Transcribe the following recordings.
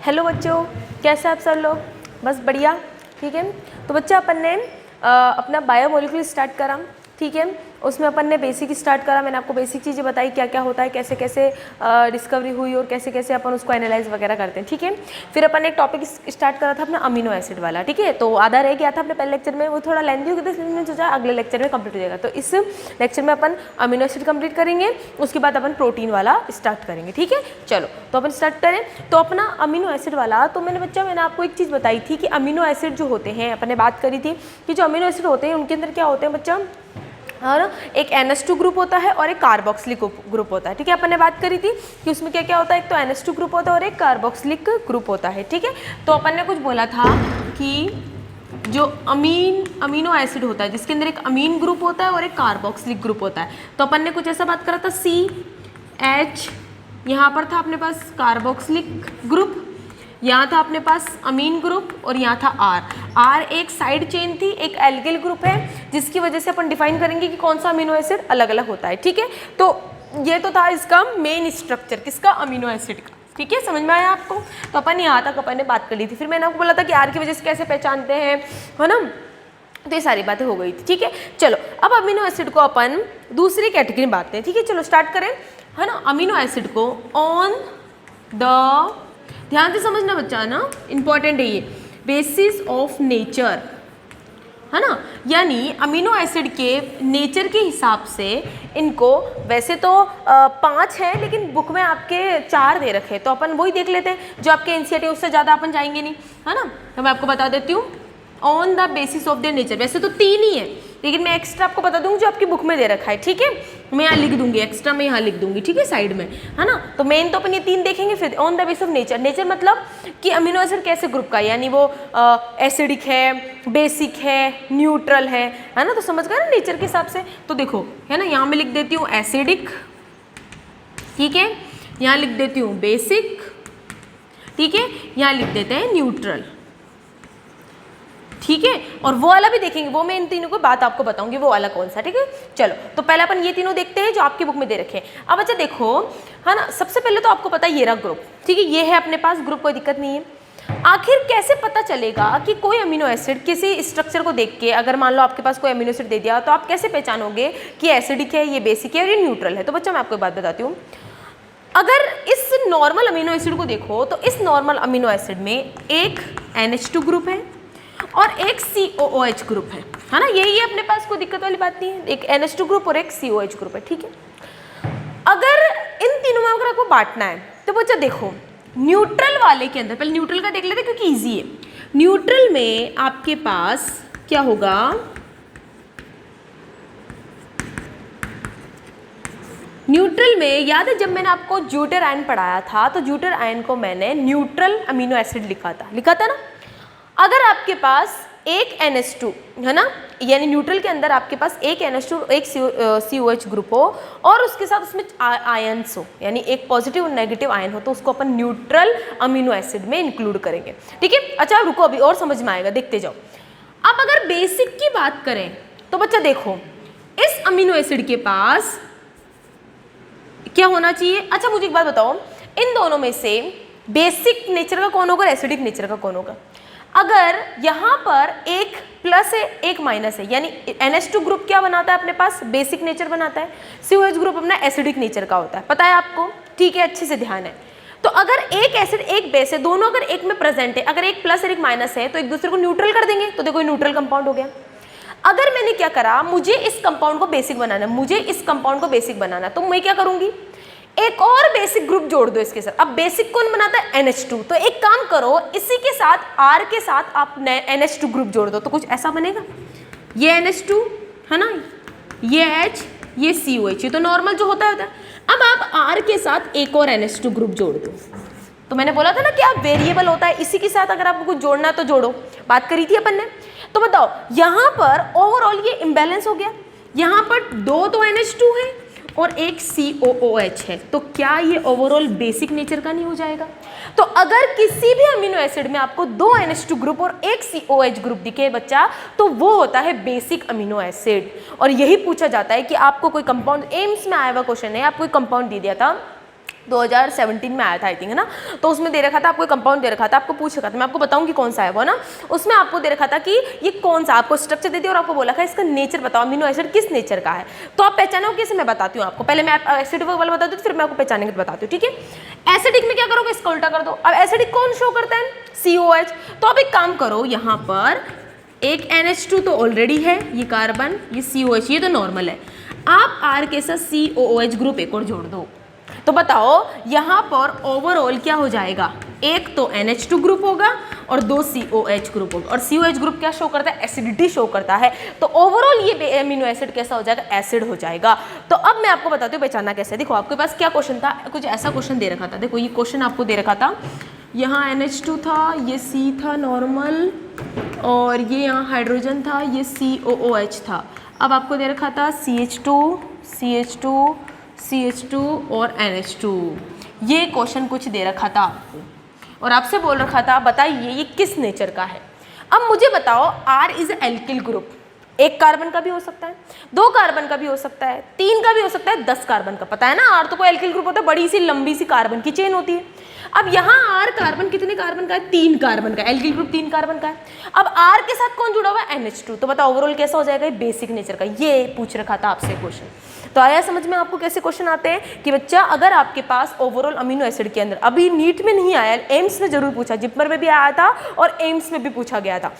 Hello बच्चों, कैसे आप सब लोग? बस बढ़िया। ठीक है, तो बच्चा अपन ने अपना बायोमोलिक्यूल स्टार्ट करा। ठीक है, उसमें अपन ने बेसिक स्टार्ट करा। मैंने आपको बेसिक चीज़ें बताई, क्या क्या होता है, कैसे कैसे डिस्कवरी हुई और कैसे कैसे अपन उसको एनालाइज वगैरह करते हैं। ठीक है, फिर अपन ने एक टॉपिक स्टार्ट करा था अपना अमीनो एसिड वाला। ठीक है, तो आधा रह गया था अपने पहले लेक्चर में, वो थोड़ा लेंथी हो गया था, इसलिए मैंने सोचा अगले लेक्चर में कंप्लीट हो जाएगा। तो इस लेक्चर में अपन अमीनो एसिड कंप्लीट करेंगे, उसके बाद अपन प्रोटीन वाला स्टार्ट करेंगे। ठीक है, चलो तो अपन स्टार्ट करें। तो अपना अमीनो एसिड वाला, तो मैंने आपको एक चीज़ बताई थी कि अमीनो एसिड जो होते हैं, अपन ने बात करी थी कि जो अमीनो एसिड होते हैं उनके अंदर क्या होते हैं बच्चा, है ना, एक NH2 ग्रुप होता है और एक कार्बोक्सिलिक ग्रुप होता है। ठीक है, अपन ने बात करी थी कि उसमें क्या क्या होता है, एक तो NH2 ग्रुप होता है और एक कार्बोक्सिलिक ग्रुप होता है। ठीक है, तो अपन ने कुछ बोला था कि जो अमीनो एसिड होता है जिसके अंदर एक अमीन ग्रुप होता है और एक कार्बोक्सिलिक ग्रुप होता है, तो अपन ने कुछ ऐसा बात करा था CH, यहाँ पर था अपने पास कार्बोक्सिलिक ग्रुप, यहाँ था अपने पास अमीन ग्रुप और यहाँ था R एक साइड चेन थी, एक एल्किल ग्रुप है, जिसकी वजह से अपन डिफाइन करेंगे कि कौन सा अमीनो एसिड अलग अलग होता है। ठीक है, तो ये तो था इसका मेन स्ट्रक्चर, किसका, अमीनो एसिड का। ठीक है, समझ में आया आपको? तो अपन यहाँ तक अपन ने बात कर ली थी। फिर मैंने आपको बोला था कि R की वजह से कैसे पहचानते हैं, है ना, तो ये सारी बातें हो गई थी। ठीक है, चलो अब अमीनो एसिड को अपन दूसरी कैटेगरी में बांटते हैं। ठीक है, चलो स्टार्ट करें, है ना। अमीनो एसिड को ऑन द, ध्यान से समझना बच्चा ना, इंपॉर्टेंट है ये, बेसिस ऑफ नेचर, है ना, यानी अमीनो एसिड के नेचर के हिसाब से इनको वैसे तो 5 हैं, लेकिन बुक में आपके 4 दे रखे, तो अपन वही देख लेते हैं जो आपके NCERT, उससे ज़्यादा अपन जाएंगे नहीं, है ना। तो मैं आपको बता देती हूँ, on the basis of their nature, वैसे तो 3 ही है, लेकिन मैं एक्स्ट्रा आपको बता दूंगी जो आपकी बुक में दे रखा है। ठीक है, मैं यहाँ लिख दूंगी, एक्स्ट्रा मैं यहाँ लिख दूंगी, ठीक है, साइड में, है ना। तो मेन तो अपन ये 3 देखेंगे, फिर on the basis of nature. Nature मतलब कि अमीनो एसिड कैसे ग्रुप का है, यानी वो एसिडिक है, बेसिक है, न्यूट्रल है ना। तो समझ गए ना नेचर के हिसाब से। तो देखो, है ना, यहाँ मैं लिख देती हूँ एसिडिक, ठीक है, यहाँ लिख देती हूँ बेसिक, ठीक है, यहाँ लिख देते हैं न्यूट्रल। ठीक है, और वो वाला भी देखेंगे, वो मैं इन तीनों को बात आपको बताऊंगी, वो वाला कौन सा। ठीक है, चलो तो पहले अपन ये तीनों देखते हैं जो आपकी बुक में दे रखे हैं। अब अच्छा देखो, है ना, सबसे पहले तो आपको पता है ये रहा ग्रुप। ठीक है, ये है अपने पास ग्रुप, कोई दिक्कत नहीं है। आखिर कैसे पता चलेगा कि कोई अमीनो एसिड किसी स्ट्रक्चर को देख के, अगर मान लो आपके पास कोई अमीनो एसिड दे दिया, तो आप कैसे पहचानोगे कि एसिडिक है, ये बेसिक है और ये न्यूट्रल है? तो बच्चा मैं आपको एक बात बताती हूँ, अगर इस नॉर्मल अमीनो एसिड को देखो, तो इस नॉर्मल अमीनो एसिड में एक NH2 ग्रुप है और एक COOH ग्रुप है ना। यही है अपने पास, कोई दिक्कत वाली बात नहीं है, एक NH2 ग्रुप और एक COH ग्रुप है। ठीक है, अगर इन तीनों में अगर आपको बांटना है, तो बच्चा देखो, न्यूट्रल वाले के अंदर, पहले न्यूट्रल का देख लेते हैं क्योंकि इजी है। न्यूट्रल में आपके पास क्या होगा, न्यूट्रल में याद है जब मैंने आपको ज्यूटर आयन पढ़ाया था, तो ज्यूटर आयन को मैंने न्यूट्रल अमीनो एसिड लिखा था ना। अगर आपके पास एक NH2 है ना, यानी न्यूट्रल के अंदर आपके पास एक NH2 एक COH ग्रुप हो और उसके साथ उसमें आयन्स हो, यानी एक पॉजिटिव और नेगेटिव आयन हो, तो उसको अपन न्यूट्रल अमीनो एसिड में इंक्लूड करेंगे। ठीक है, अच्छा रुको, अभी और समझ में आएगा, देखते जाओ। अब अगर बेसिक की बात करें, तो बच्चा देखो, इस अमीनो एसिड के पास क्या होना चाहिए? अच्छा मुझे एक बात बताओ, इन दोनों में से बेसिक नेचर का कौन होगा, एसिडिक नेचर का कौन होगा? अगर यहाँ पर एक प्लस है एक माइनस है, यानी NH2 ग्रुप क्या बनाता है अपने पास, बेसिक नेचर बनाता है, COH ग्रुप अपना एसिडिक नेचर का होता है, पता है आपको? ठीक है, अच्छे से ध्यान है। तो अगर एक एसिड एक बेस है, दोनों अगर एक में प्रेजेंट है, अगर एक प्लस और एक माइनस है, तो एक दूसरे को न्यूट्रल कर देंगे, तो देखो न्यूट्रल कंपाउंड हो गया। अगर मैंने क्या करा, मुझे इस कंपाउंड को बेसिक बनाना है, मुझे इस कंपाउंड को बेसिक बनाना, तो मैं क्या करूंगी, एक और बेसिक ग्रुप जोड़ दो इसके साथ। अब बेसिक कौन बनाता है, NH2, तो एक काम करो, इसी के साथ R के साथ आप NH2 ग्रुप जोड़ दो, तो कुछ ऐसा बनेगा, ये NH2 है ना, ये H, ये COH, ये तो नॉर्मल जो होता है। अब आप R के साथ एक और NH2 ग्रुप जोड़ दो, तो मैंने बोला था ना कि आप वेरिएबल होता है, इसी के साथ अगर आपको कुछ जोड़ना है तो जोड़ो, बात करी थी अपन ने। तो बताओ, यहाँ पर ओवरऑल ये इम्बैलेंस हो गया, यहाँ पर 2 तो NH2 है और एक COOH है, तो क्या ये ओवरऑल बेसिक नेचर का नहीं हो जाएगा? तो अगर किसी भी अमीनो एसिड में आपको 2 NH2 ग्रुप और एक COH ग्रुप दिखे बच्चा, तो वो होता है बेसिक अमीनो एसिड। और यही पूछा जाता है कि आपको कोई कंपाउंड, एम्स में आया हुआ क्वेश्चन है, आपको कोई कंपाउंड दे दिया था 2017 में आया था आई थिंक, है ना। तो उसमें दे रखा था आपको कंपाउंड दे रखा था, आपको पूछ रखा था, मैं आपको बताऊंगी कौन सा है वो ना। उसमें आपको दे रखा था कि ये कौन सा, आपको स्ट्रक्चर दे दिया और आपको बोला था इसका नेचर बताओ, अमीनो एसिड किस नेचर का है। तो आप पहचानो कैसे, मैं बताती हूँ आपको। पहले मैं एसिडिक वाला बताती हूँ, फिर मैं आपको पहचाने के बताती हूँ, ठीक है। एसिडिक में क्या करोगे, इसका उल्टा कर दो। अब एसिडिक कौन शो करता है, COH। तो अब एक काम करो, यहाँ पर एक NH2 तो ऑलरेडी है, ये कार्बन, ये COH, ये तो नॉर्मल है। आप R के साथ COOH ग्रुप एक और जोड़ दो, तो बताओ यहाँ पर ओवरऑल क्या हो जाएगा, एक तो NH2 ग्रुप होगा और 2 COH ग्रुप होगा। और COH ग्रुप क्या शो करता है, एसिडिटी शो करता है। तो ओवरऑल ये अमीनो एसिड कैसा हो जाएगा, एसिड हो जाएगा। तो अब मैं आपको बताती हूँ पहचानना कैसे। देखो आपके पास क्या क्वेश्चन था, कुछ ऐसा क्वेश्चन दे रखा था। देखो ये क्वेश्चन आपको दे रखा था, यहाँ NH2 था, ये C था नॉर्मल, और ये यहाँ हाइड्रोजन था, ये COOH था। अब आपको दे रखा था CH2 और NH2। ये क्वेश्चन कुछ दे रखा था आपको और आपसे बोल रखा था बताइए ये किस नेचर का है। अब मुझे बताओ, R इज एल्किल ग्रुप, एक कार्बन का भी हो सकता है, 2 कार्बन का भी हो सकता है, 3 का भी हो सकता है, 10 कार्बन का। पता है ना, R तो कोई एल्किल ग्रुप होता है, बड़ी सी लंबी सी कार्बन की चेन होती है। अब यहाँ R कार्बन कितने कार्बन का है, 3 कार्बन का, एल्किल ग्रुप 3 कार्बन का है। अब R के साथ कौन जुड़ा हुआ है, NH2। तो बताओ ओवरऑल कैसा हो जाएगा, बेसिक नेचर का। ये पूछ रखा था आपसे क्वेश्चन। तो आया समझ में आपको कैसे क्वेश्चन आते हैं कि बच्चा अगर आपके पास ओवरऑल अमीनो एसिड के अंदर, अभी नीट में नहीं आया, एम्स में जरूर पूछा, जिपमर में भी आया था और एम्स में भी पूछा गया था,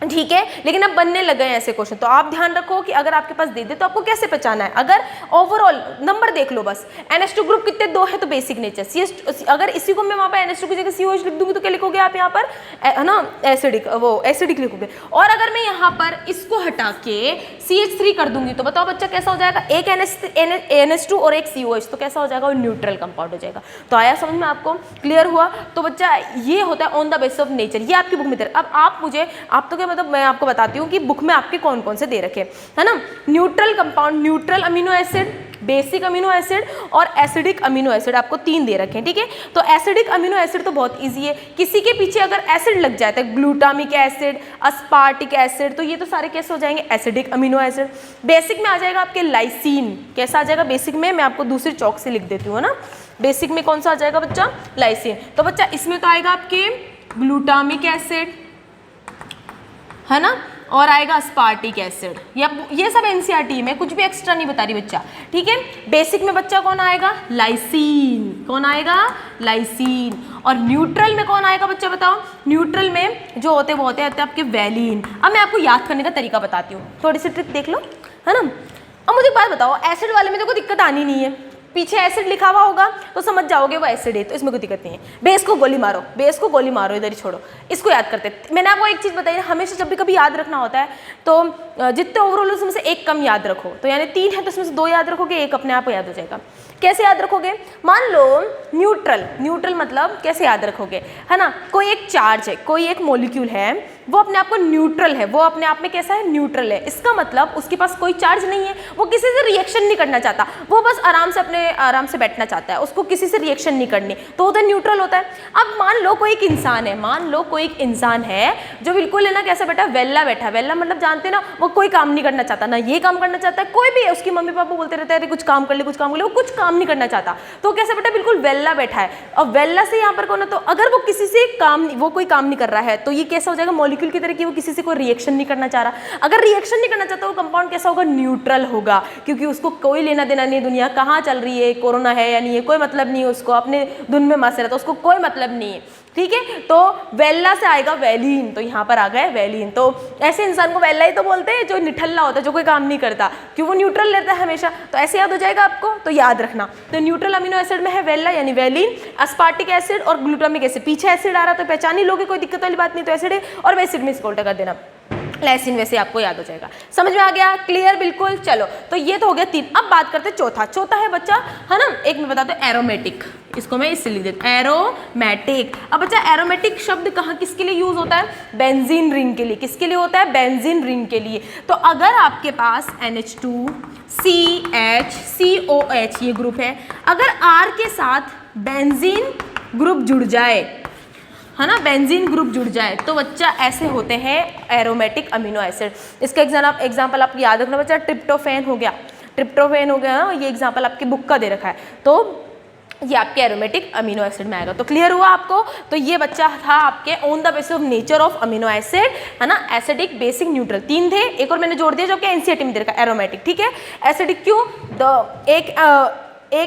ठीक है। लेकिन अब बनने लगे हैं ऐसे क्वेश्चन। तो आप ध्यान रखो कि अगर आपके पास दे दे तो आपको कैसे पहचाना है। अगर ओवरऑल नंबर देख लो बस, NH2 ग्रुप कितने, 2 है तो बेसिक नेचर। अगर इसी को मैं वहाँ पे NH2 की जगह COH लिख दूंगी तो क्या लिखोगे आप यहाँ पर, है ना, एसिडिक लिखोगे। और अगर मैं यहाँ पर इसको हटा के CH3 कर दूंगी तो बताओ बच्चा कैसा हो जाएगा, एक NH2 और एक COH, तो कैसा हो जाएगा, वो न्यूट्रल कंपाउंड हो जाएगा। तो आया समझ में आपको, क्लियर हुआ। तो बच्चा ये होता है on the basis of nature, ये आपकी बुक में दे। अब आप मुझे, आप तो क्या मतलब मैं आपको बताती हूँ कि बुक में आपके कौन कौन से दे रखे, है ना। Neutral compound, neutral amino acid, basic amino acid और एसिडिक अमीनो एसिड, आपको 3 दे रखे हैं, ठीक है। तो एसिडिक अमीनो एसिड तो बहुत इजी है, किसी के पीछे अगर एसिड लग जाए तो ग्लूटामिक एसिड, अस्पार्टिक एसिड, तो ये तो सारे कैसे हो जाएंगे, एसिडिक अमीनो एसिड। बेसिक में आ जाएगा आपके लाइसिन, कैसा आ जाएगा बेसिक में, मैं आपको दूसरी चौक से लिख देती हूँ ना। बेसिक में कौन सा आ जाएगा बच्चा, लाइसिन। तो बच्चा इसमें तो आएगा आपके ग्लूटामिक एसिड, है ना, और आएगा अस्पार्टिक एसिड। ये सब NCERT में, कुछ भी एक्स्ट्रा नहीं बता रही बच्चा, ठीक है। बेसिक में बच्चा कौन आएगा, लाइसिन, कौन आएगा, लाइसिन। और न्यूट्रल में कौन आएगा बच्चा बताओ, न्यूट्रल में जो होते हैं वो होते हैं आपके वैलिन। अब मैं आपको याद करने का तरीका बताती हूँ, थोड़ी सी ट्रिक देख लो, है ना। अब मुझे एक बात बताओ, एसिड वाले में तो कोई दिक्कत आनी नहीं है, पीछे एसिड लिखा हुआ होगा तो समझ जाओगे वो एसिड है, तो इसमें कोई दिक्कत नहीं है। बेस को गोली मारो, बेस को गोली मारो, इधर ही छोड़ो, इसको याद करते। मैंने आपको एक चीज़ बताई, हमेशा जब भी कभी याद रखना होता है तो जितने ओवरऑल उसमें से एक कम याद रखो। तो यानी 3 है तो उसमें से 2 याद रखोगे, एक अपने आप याद हो जाएगा। कैसे याद रखोगे, मान लो न्यूट्रल मतलब कैसे याद रखोगे, है ना, कोई एक चार्ज है, कोई एक मॉलिक्यूल है, वो अपने आप को न्यूट्रल है, वो अपने आप में कैसा है, न्यूट्रल है। इसका मतलब उसके पास कोई चार्ज नहीं है, वो किसी से रिएक्शन नहीं करना चाहता, वो बस आराम से बैठना चाहता है, उसको किसी से रिएक्शन नहीं करनी, तो उधर न्यूट्रल होता है। अब मान लो कोई एक इंसान है, जो बिल्कुल है ना कैसा बैठा, वेल्ला बैठा। वेल्ला मतलब जानते हैं ना, वो कोई काम नहीं करना चाहता, ना ये काम करना चाहता है, कोई भी है, उसकी मम्मी पापा बोलते रहते हैं अरे कुछ काम कर ले, वो कुछ काम नहीं करना चाहता, तो कैसा बैठा, बिल्कुल वेल्ला बैठा है। और वेल्ला से यहाँ पर कौन है, तो अगर वो किसी से वो कोई काम नहीं कर रहा है तो ये कैसा हो जाएगा, मॉलिक्यूल की तरह कि वो किसी से कोई रिएक्शन नहीं करना चाह रहा। अगर रिएक्शन नहीं करना चाहता वो कंपाउंड कैसा होगा, न्यूट्रल होगा, क्योंकि उसको कोई लेना देना नहीं है, दुनिया कहाँ चल रही है, कोरोना है या नहीं है, कोई मतलब नहीं है उसको, अपने धुन में मस्त रहता है, उसको कोई मतलब नहीं है, ठीक है। तो वेल्ला से आएगा वैलिन, तो यहाँ पर आ गया वैलिन। तो ऐसे इंसान को वेल्ला ही तो बोलते हैं जो निठल्ला होता है, जो कोई काम नहीं करता, क्यों, वो न्यूट्रल रहता है हमेशा। तो ऐसे याद हो जाएगा आपको, तो याद रखना। तो न्यूट्रल अमीनो एसिड में है वेल्ला यानी वैलिन, अस्पार्टिक एसिड और ग्लूटामिक एसिड। पीछे एसिड आ रहा तो पहचान ही लोगे, कोई दिक्कत वाली बात नहीं, तो एसिड है। और बेसिड में इसको उल्टा कर देना, लाइसिन, वैसे आपको याद हो जाएगा। समझ में आ गया, क्लियर, बिल्कुल। चलो तो ये तो हो गया 3। अब बात करते हैं चौथा है बच्चा, है ना, एक मैं बताता हूँ एरोमेटिक, इसको मैं इससे लिख देती हूँ एरोमेटिक। अब बच्चा एरोमेटिक शब्द कहाँ किसके लिए यूज होता है, बेंजीन रिंग के लिए। किसके लिए होता है, बेंजीन रिंग के लिए। तो अगर आपके पास NH2 CH COH ये ग्रुप है, अगर R के साथ बेंजीन ग्रुप जुड़ जाए, है ना, बेंजीन ग्रुप जुड़ जाए, तो बच्चा ऐसे होते हैं एरोमेटिक अमीनो एसिड। इसका एग्जाम्पल आप याद रखना बच्चा, ट्रिप्टोफैन हो गया ना, ये एग्जाम्पल आपकी बुक का दे रखा है। तो ये आपके एरोमेटिक अमीनो एसिड में आएगा। तो क्लियर हुआ आपको? तो ये बच्चा था आपके on the basis of nature of amino acid, है ना, एसिडिक, बेसिक, न्यूट्रल, 3 थे। एक और मैंने जोड़ दिया जो कि एनसीईआरटी में दे रखा है, एरोमेटिक, ठीक है। एसिडिक क्यों? एक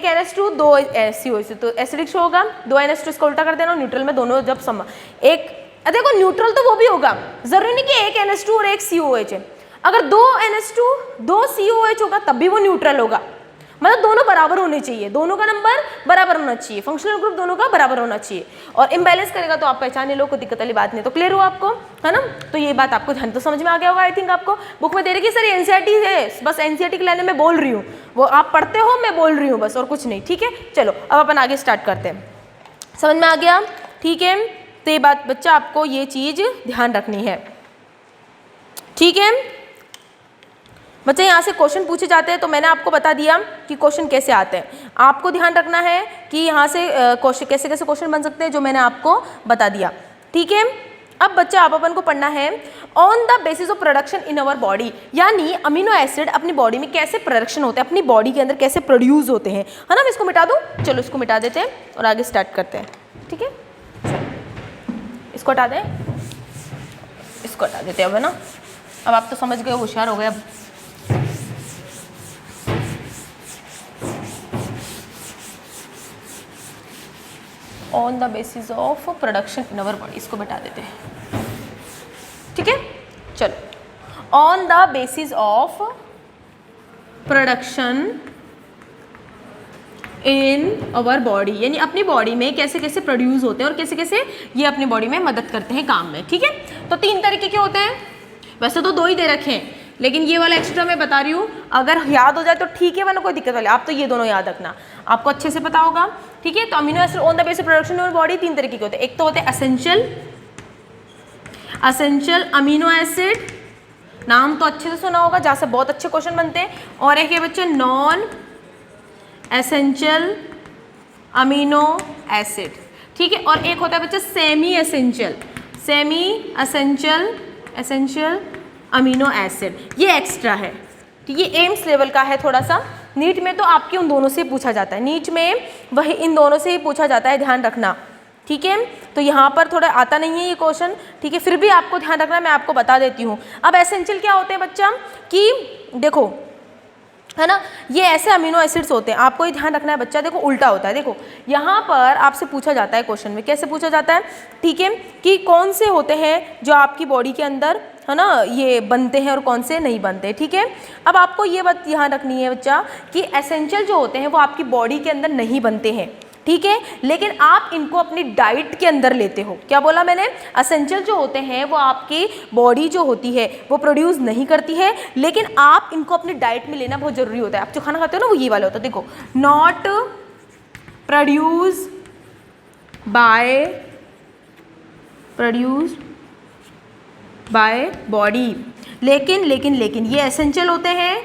NH2 2 COH, तो एसिडिक होगा, 2 NH2 इसका उल्टा कर देना, न्यूट्रल में दोनों जब एक देखो न्यूट्रल तो वो भी होगा, जरूरी नहीं कि एक NH2 और एक COH है। अगर 2 NH2 2 COH होगा तब भी वो न्यूट्रल होगा, मतलब दोनों बराबर होने चाहिए, दोनों का नंबर बराबर होना चाहिए, फंक्शनल ग्रुप दोनों का बराबर होना चाहिए। और इम्बैलेंस करेगा तो आप पहचान लो, कोई दिक्कत वाली बात नहीं। तो क्लियर हुआ आपको, है ना? तो ये बात आपको ध्यान तो समझ में आ गया होगा आई थिंक। आपको बुक में दे रही सर एनसीईआरटी है, बस एनसीईआरटी के लाइन में बोल रही हूँ, वो आप पढ़ते हो, मैं बोल रही हूँ बस, और कुछ नहीं, ठीक है। चलो अब अपन आगे स्टार्ट करते हैं, समझ में आ गया, ठीक है। तो ये बात बच्चा आपको ये चीज़ ध्यान रखनी है, ठीक है बच्चे। यहाँ से क्वेश्चन पूछे जाते हैं, तो मैंने आपको बता दिया कि क्वेश्चन कैसे आते हैं। आपको ध्यान रखना है कि यहाँ से क्वेश्चन कैसे कैसे क्वेश्चन बन सकते हैं, जो मैंने आपको बता दिया, ठीक है। अब बच्चा आप अपन को पढ़ना है on the basis of production in our body, यानी अमीनो एसिड अपनी बॉडी में कैसे प्रोडक्शन होते हैं, अपनी बॉडी के अंदर कैसे प्रोड्यूस होते हैं, है ना। मैं इसको मिटा दूँ, चलो इसको मिटा देते हैं और आगे स्टार्ट करते हैं, ठीक है। इसको हटा दें, इसको हटा देते हैं अब, है ना। अब आप तो समझ गए, होशियार हो गए अब। On the basis of production in our body, इसको बता देते हैं, ठीक है। चलो on the basis of production in our body, यानी अपनी बॉडी में कैसे कैसे प्रोड्यूस होते हैं और कैसे कैसे ये अपनी बॉडी में मदद करते हैं काम में, ठीक है। तो 3 तरीके के होते हैं, वैसे तो 2 ही दे रखे हैं, लेकिन ये वाला एक्स्ट्रा मैं बता रही हूँ, अगर याद हो जाए तो ठीक है, वरना कोई दिक्कत वाली। आप तो ये दोनों याद रखना, आपको अच्छे से पता होगा, ठीक है। तो amino acid on the basis production of body 3 तरीके के होते हैं। एक तो होते हैं असेंशियल अमीनो एसिड, नाम तो अच्छे से सुना होगा, जहाँ से बहुत अच्छे क्वेश्चन बनते हैं। और एक है बच्चे नॉन एसेंशियल अमीनो एसिड, ठीक है। और एक होता है बच्चे सेमी एसेंशियल अमीनो एसिड, ये एक्स्ट्रा है, ठीक है। एम्स लेवल का है थोड़ा सा, नीट में तो आपके उन दोनों से पूछा जाता है, नीट में वही इन दोनों से ही पूछा जाता है, ध्यान रखना, ठीक है। तो यहाँ पर थोड़ा आता नहीं है ये क्वेश्चन, ठीक है, फिर भी आपको ध्यान रखना, मैं आपको बता देती हूँ। अब एसेंशियल क्या होते हैं बच्चा, कि देखो, है ना, ये ऐसे अमीनो एसिड्स होते हैं, आपको ये ध्यान रखना है बच्चा। देखो उल्टा होता है, देखो यहाँ पर आपसे पूछा जाता है क्वेश्चन में, कैसे पूछा जाता है, ठीक है, कि कौन से होते हैं जो आपकी बॉडी के अंदर, है ना, ये बनते हैं और कौन से नहीं बनते, ठीक है। अब आपको ये बात ध्यान रखनी है बच्चा कि एसेंशियल जो होते हैं वो आपकी बॉडी के अंदर नहीं बनते हैं, ठीक है, लेकिन आप इनको अपनी डाइट के अंदर लेते हो। क्या बोला मैंने? एसेंशियल जो होते हैं वो आपकी बॉडी जो होती है वो प्रोड्यूस नहीं करती है, लेकिन आप इनको अपनी डाइट में लेना बहुत ज़रूरी होता है। आप जो खाना खाते हो ना वो ये वाला होता है, देखो, नॉट प्रोड्यूस बाय बॉडी, लेकिन ये एसेंशियल होते हैं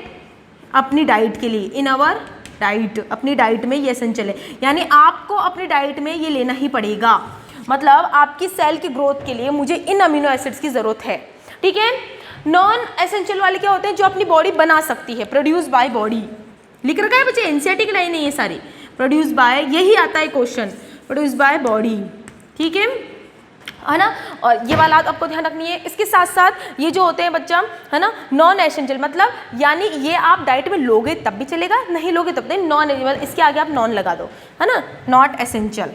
अपनी डाइट के लिए, इन आवर डाइट, अपनी डाइट में ये एसेंशियल है, यानी आपको अपनी डाइट में ये लेना ही पड़ेगा। मतलब आपकी सेल की ग्रोथ के लिए मुझे इन अमीनो एसिड्स की ज़रूरत है, ठीक है। नॉन एसेंशियल वाले क्या होते हैं, जो अपनी बॉडी बना सकती है, प्रोड्यूस बाय बॉडी, लिख रखा है बच्चे, एनसीईआरटी की लाइन है ये सारी, प्रोड्यूस बाय, यही आता है क्वेश्चन, प्रोड्यूस बाय बॉडी, ठीक है ना। और ये वाला आपको ध्यान रखनी है। इसके साथ साथ ये जो होते हैं बच्चा, है ना, नॉन एसेंशियल, मतलब यानी ये आप डाइट में लोगे तब भी चलेगा, नहीं लोगे तब नहीं, नॉन एनिमल, इसके आगे आप नॉन लगा दो, है ना, नॉट एसेंशियल,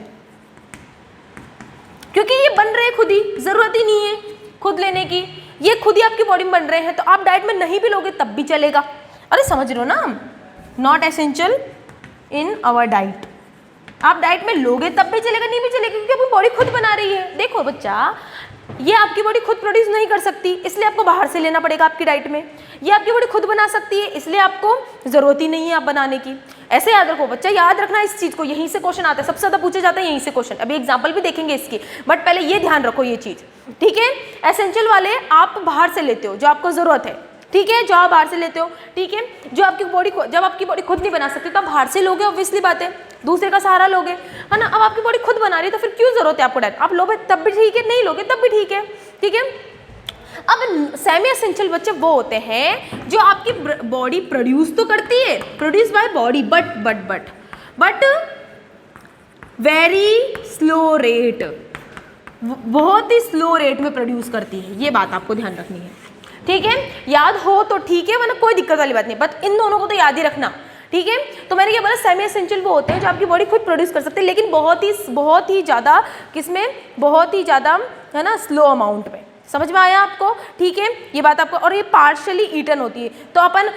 क्योंकि ये बन रहे खुद ही, जरूरत ही नहीं है खुद लेने की, ये खुद ही आपकी बॉडी में बन रहे हैं, तो आप डाइट में नहीं भी लोगे तब भी चलेगा। अरे समझ रहे हो ना, not essential in our diet, आप डाइट में लोगे तब भी चलेगा, नहीं भी चलेगा, क्योंकि अपनी बॉडी खुद बना रही है। देखो बच्चा, ये आपकी बॉडी खुद प्रोड्यूस नहीं कर सकती, इसलिए आपको बाहर से लेना पड़ेगा आपकी डाइट में। ये आपकी बॉडी खुद बना सकती है, इसलिए आपको ज़रूरत ही नहीं है आप बनाने की। ऐसे याद रखो बच्चा, याद रखना इस चीज़ को, यहीं से क्वेश्चन आता है, सबसे ज़्यादा पूछे जाते हैं यहीं से क्वेश्चन। अभी एग्जाम्पल भी देखेंगे इसकी, बट पहले ये ध्यान रखो ये चीज़, ठीक है। एसेंशियल वाले आप बाहर से लेते हो जो आपको ज़रूरत है, ठीक है, जो आप बाहर से लेते हो, ठीक है। जो आपकी बॉडी, जब आपकी बॉडी खुद नहीं बना सकती तो आप बाहर से लोगे, ऑब्वियसली बात है, दूसरे का सहारा लोगे, है ना। अब आपकी बॉडी खुद बना रही है तो फिर क्यों जरूरत है आपको डाइट, आप लोगे तब भी ठीक है, नहीं लोगे तब भी ठीक है, ठीक है। अब सेमी एसेंशियल बच्चे वो होते हैं जो आपकी बॉडी प्रोड्यूस तो करती है, produce by body, but very slow rate, बहुत ही स्लो रेट में प्रोड्यूस करती है, ये बात आपको ध्यान रखनी है, ठीक है। याद हो तो ठीक है, वरना कोई दिक्कत वाली बात नहीं, बट इन दोनों को तो याद ही रखना, ठीक है। तो मैंने क्या बोला, सेमी एसेंशियल वो होते हैं जो आपकी बॉडी खुद प्रोड्यूस कर सकते हैं, लेकिन बहुत ही ज़्यादा किसमें, बहुत ही ज़्यादा, है ना, स्लो अमाउंट में। समझ में आया आपको, ठीक है, ये बात आपको। और ये पार्शियली ईटन होती है, तो अपन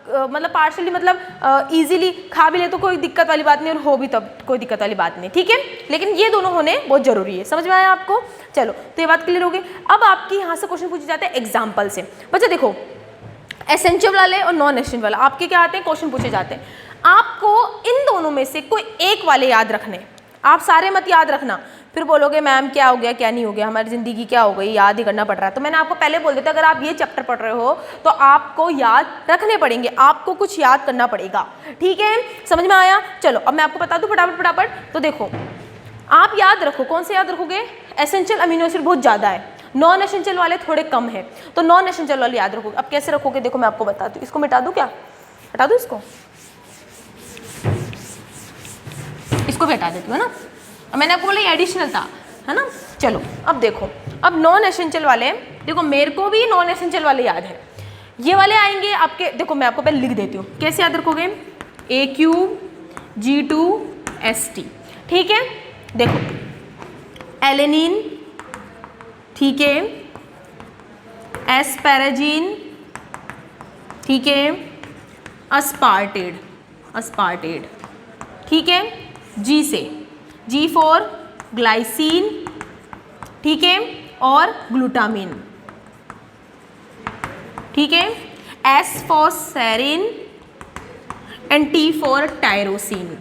मतलब पार्शियली मतलब इजीली खा भी ले तो कोई दिक्कत वाली बात नहीं, और हो भी तब कोई दिक्कत वाली बात नहीं, ठीक है। लेकिन ये दोनों होने बहुत जरूरी है। समझ में आया आपको? चलो, तो ये बात क्लियर हो गई। अब आपकी यहाँ से क्वेश्चन पूछे जाते हैं एग्जाम्पल से। बच्चा देखो, एसेंशियल वाले और नॉन एसेंशियल वाला आपके क्या आते हैं, क्वेश्चन पूछे जाते हैं। आपको इन दोनों में से कोई एक वाले याद रखने, आप सारे मत याद रखना, फिर बोलोगे मैम क्या हो गया क्या नहीं हो गया, हमारी ज़िंदगी क्या हो गई, याद ही करना पड़ रहा है। तो मैंने आपको पहले बोल दिया था, अगर आप ये चैप्टर पढ़ रहे हो तो आपको याद रखने पड़ेंगे, आपको कुछ याद करना पड़ेगा, ठीक है। समझ में आया? चलो अब मैं आपको बता दूँ फटाफट। तो देखो, आप याद रखो, कौन से याद रखोगे, एसेंशियल अमीनो एसिड बहुत ज़्यादा है, नॉन एसेंशियल वाले थोड़े कम है, तो नॉन एसेंशियल वाले याद रखोगे। अब कैसे रखोगे, देखो मैं आपको बताती हूँ। इसको मिटा दूँ क्या, हटा दूँ इसको भी हटा देती हूँ, है ना। अब मैंने आपको बोला ये एडिशनल था, है ना। चलो अब देखो, अब नॉन एसेंशियल वाले, देखो मेरे को भी नॉन एसेंशियल वाले याद है, ये वाले आएंगे आपके। देखो मैं आपको पहले लिख देती हूँ, कैसे याद रखोगे, AQ-G2ST, ठीक है। देखो एलेनिन, ठीक है, एस्पैराजीन, ठीक है, अस्पार्टेड, ठीक है, G से G फॉर ग्लाइसिन, ठीक है, और ग्लूटामिन, ठीक है, S for serine and T for tyrosine.